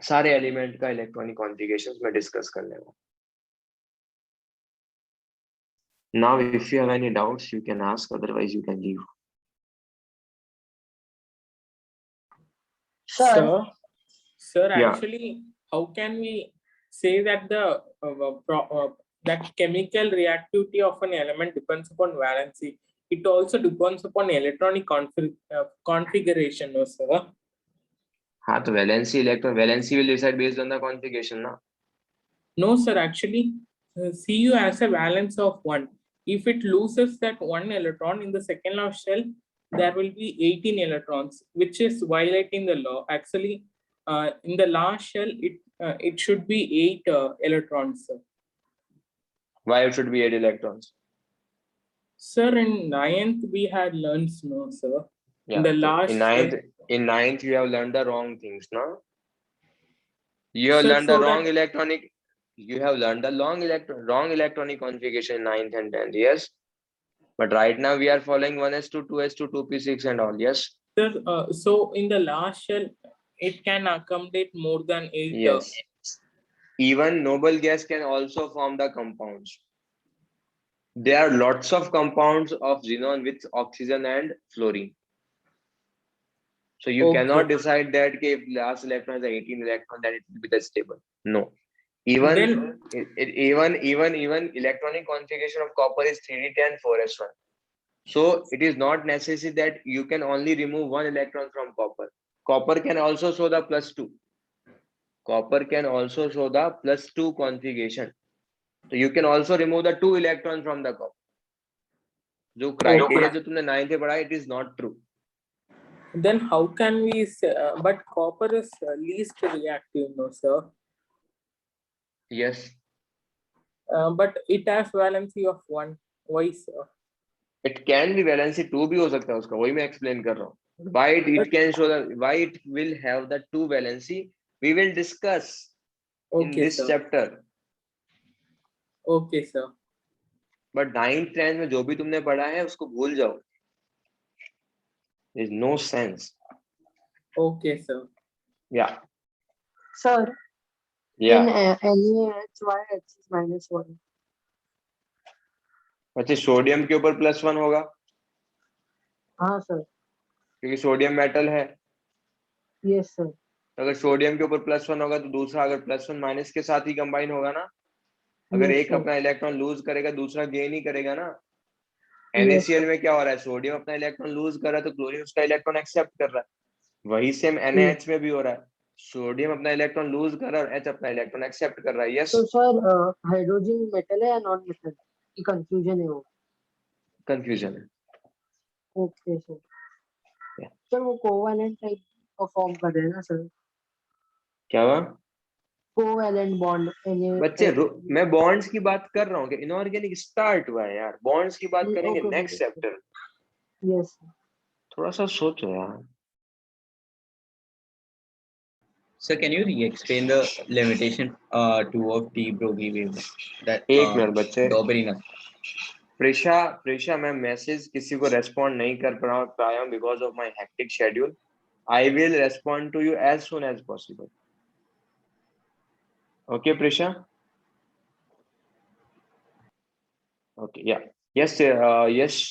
[SPEAKER 1] सारे एलिमेंट का इलेक्ट्रॉनिक कॉन्फ़िगरेशन में डिस्कस कर लेगा। Now if you have any doubts you can ask, otherwise you can leave.
[SPEAKER 2] Sir, sir,
[SPEAKER 1] या
[SPEAKER 2] actually, how can we say that that chemical reactivity of an element depends upon valency? It also depends upon electronic configuration, no, sir?
[SPEAKER 1] हाँ, तो valency electron valency will decide based on the configuration ना।
[SPEAKER 2] No, sir. Actually, Cu has a valence of 1. If it loses that 1 electron in the second last shell, there will be 18 electrons, which is violating the law. Actually, in the last shell, it should be 8 electrons, sir.
[SPEAKER 1] Why it should be 8 electrons?
[SPEAKER 2] Sir, in 9th we had learned, no, sir.
[SPEAKER 1] Yeah,
[SPEAKER 2] In the
[SPEAKER 1] so
[SPEAKER 2] last
[SPEAKER 1] in ninth you have learned the wrong things, no? You have
[SPEAKER 2] sir,
[SPEAKER 1] learned the
[SPEAKER 2] so
[SPEAKER 1] wrong
[SPEAKER 2] that
[SPEAKER 1] electronic. You have learned the wrong electronic configuration in 9th and 10th. Yes, but right now we are following 1s2, 2s2, 2p6 and all. Yes.
[SPEAKER 2] sir, so in the last shell, it can accommodate more than 8.
[SPEAKER 1] Yes. Even noble gas can also form the compounds. There are lots of compounds of xenon with oxygen and fluorine. So you
[SPEAKER 2] Okay.
[SPEAKER 1] cannot decide that if last electron is 18 electron, then it will be the stable. No. Even even electronic configuration of copper is 3d10 4s1. So it is not necessary that you can only remove one electron from copper. Copper can also show the +2. Copper can also show the +2 configuration. So you can also remove the 2 electrons from the copper. जो criteria जो तुमने 9th में पढ़ा, it is not true.
[SPEAKER 2] Then how can we say, but copper is least reactive, no, sir?
[SPEAKER 1] Yes.
[SPEAKER 2] But it has valency of 1. Why, sir?
[SPEAKER 1] It can be valency 2 भी हो सकता है उसका, वही मैं explain कर रहा हूँ. Why it can show the, why it will have the 2 valency, we will discuss in
[SPEAKER 2] Okay,
[SPEAKER 1] this
[SPEAKER 2] sir.
[SPEAKER 1] chapter.
[SPEAKER 2] Okay, sir.
[SPEAKER 1] But 9th 10th में जो भी तुमने पढ़ा है उसको भूल जाओ. There is no sense.
[SPEAKER 2] Okay, sir.
[SPEAKER 1] Yeah.
[SPEAKER 3] Sir,
[SPEAKER 1] Yeah.
[SPEAKER 3] in NaH, why H is -1?
[SPEAKER 1] अच्छा, सोडियम के ऊपर +1 होगा
[SPEAKER 3] हाँ सर.
[SPEAKER 1] क्योंकि सोडियम मेटल है.
[SPEAKER 3] Yes sir.
[SPEAKER 1] तो अगर सोडियम के ऊपर +1 होगा तो दूसरा अगर +1 माइनस के साथ ही कंबाइन होगा ना. अगर
[SPEAKER 3] Yes
[SPEAKER 1] एक
[SPEAKER 3] sir.
[SPEAKER 1] अपना इलेक्ट्रॉन लूज करेगा दूसरा गेन ही करेगा ना.
[SPEAKER 3] Yes
[SPEAKER 1] NaCl
[SPEAKER 3] sir.
[SPEAKER 1] में क्या हो रहा है, सोडियम अपना इलेक्ट्रॉन लूज कर रहा है तो क्लोरीन उसका इलेक्ट्रॉन एक्सेप्ट कर रहा है. वही सेम
[SPEAKER 3] Yes.
[SPEAKER 1] NaH में भी हो रहा है, सोडियम अपना इलेक्ट्रॉन लूज कर रहा है और H अपना इलेक्ट्रॉन एक्सेप्ट कर रहा है. यस.
[SPEAKER 3] तो सर हाइड्रोजन मेटल है या नॉन मेटल की कंफ्यूजन है वो.
[SPEAKER 1] कंफ्यूजन है.
[SPEAKER 3] Okay sir.
[SPEAKER 1] Yeah.
[SPEAKER 3] सर वो कोवेलेंट टाइप का फॉर्म कर रहे हैं ना सर.
[SPEAKER 1] क्या हुआ?
[SPEAKER 3] covalent bond.
[SPEAKER 1] बच्चे मैं बॉन्ड्स की बात कर रहा हूँ कि इनऑर्गेनिक स्टार्ट हुआ है यार, बॉन्ड्स की बात करेंगे
[SPEAKER 3] Okay,
[SPEAKER 1] नेक्स्ट चैप्टर।
[SPEAKER 3] yes.
[SPEAKER 1] थोड़ा सा सोचो यार।
[SPEAKER 4] Sir, can you re-explain the limitation 2 of de Broglie wave? That
[SPEAKER 1] एक मिनट बच्चे,
[SPEAKER 4] Doberinus.
[SPEAKER 1] प्रेशा मैं मैसेज किसी को रेस्पॉन्ड नहीं कर पाया हूँ because of my hectic schedule. I will respond to you as soon as possible. Okay Presha? Okay या yes yes.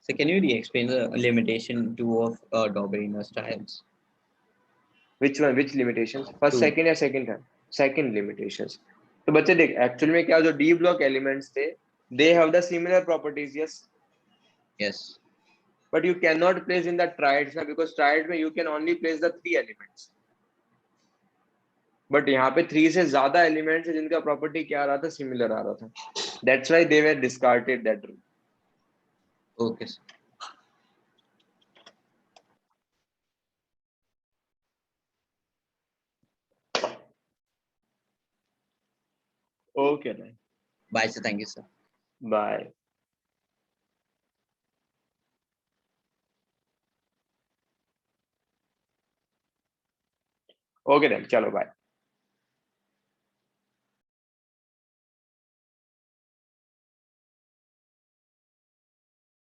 [SPEAKER 4] So can you re-explain the limitation 2 of Doberinus trials?
[SPEAKER 1] Which one? Which limitations? First
[SPEAKER 4] Two.
[SPEAKER 1] Second या सेकंड? Second limitations. तो बच्चे देख, एक्चुअल में क्या, जो डी ब्लॉक एलिमेंट्स थे, they have the similar properties, yes,
[SPEAKER 4] Yes.
[SPEAKER 1] but you cannot place in the triads ना, because triad में you can only place the 3 elements, but यहाँ पे 3 से ज्यादा एलिमेंट्स है जिनका प्रॉपर्टी क्या आ रहा था, सिमिलर आ रहा था। that's why they were discarded that rule.
[SPEAKER 4] Okay, sir.
[SPEAKER 1] Okay then.
[SPEAKER 4] Bye, sir. Thank you, sir.
[SPEAKER 1] Bye. Okay then, चलो bye.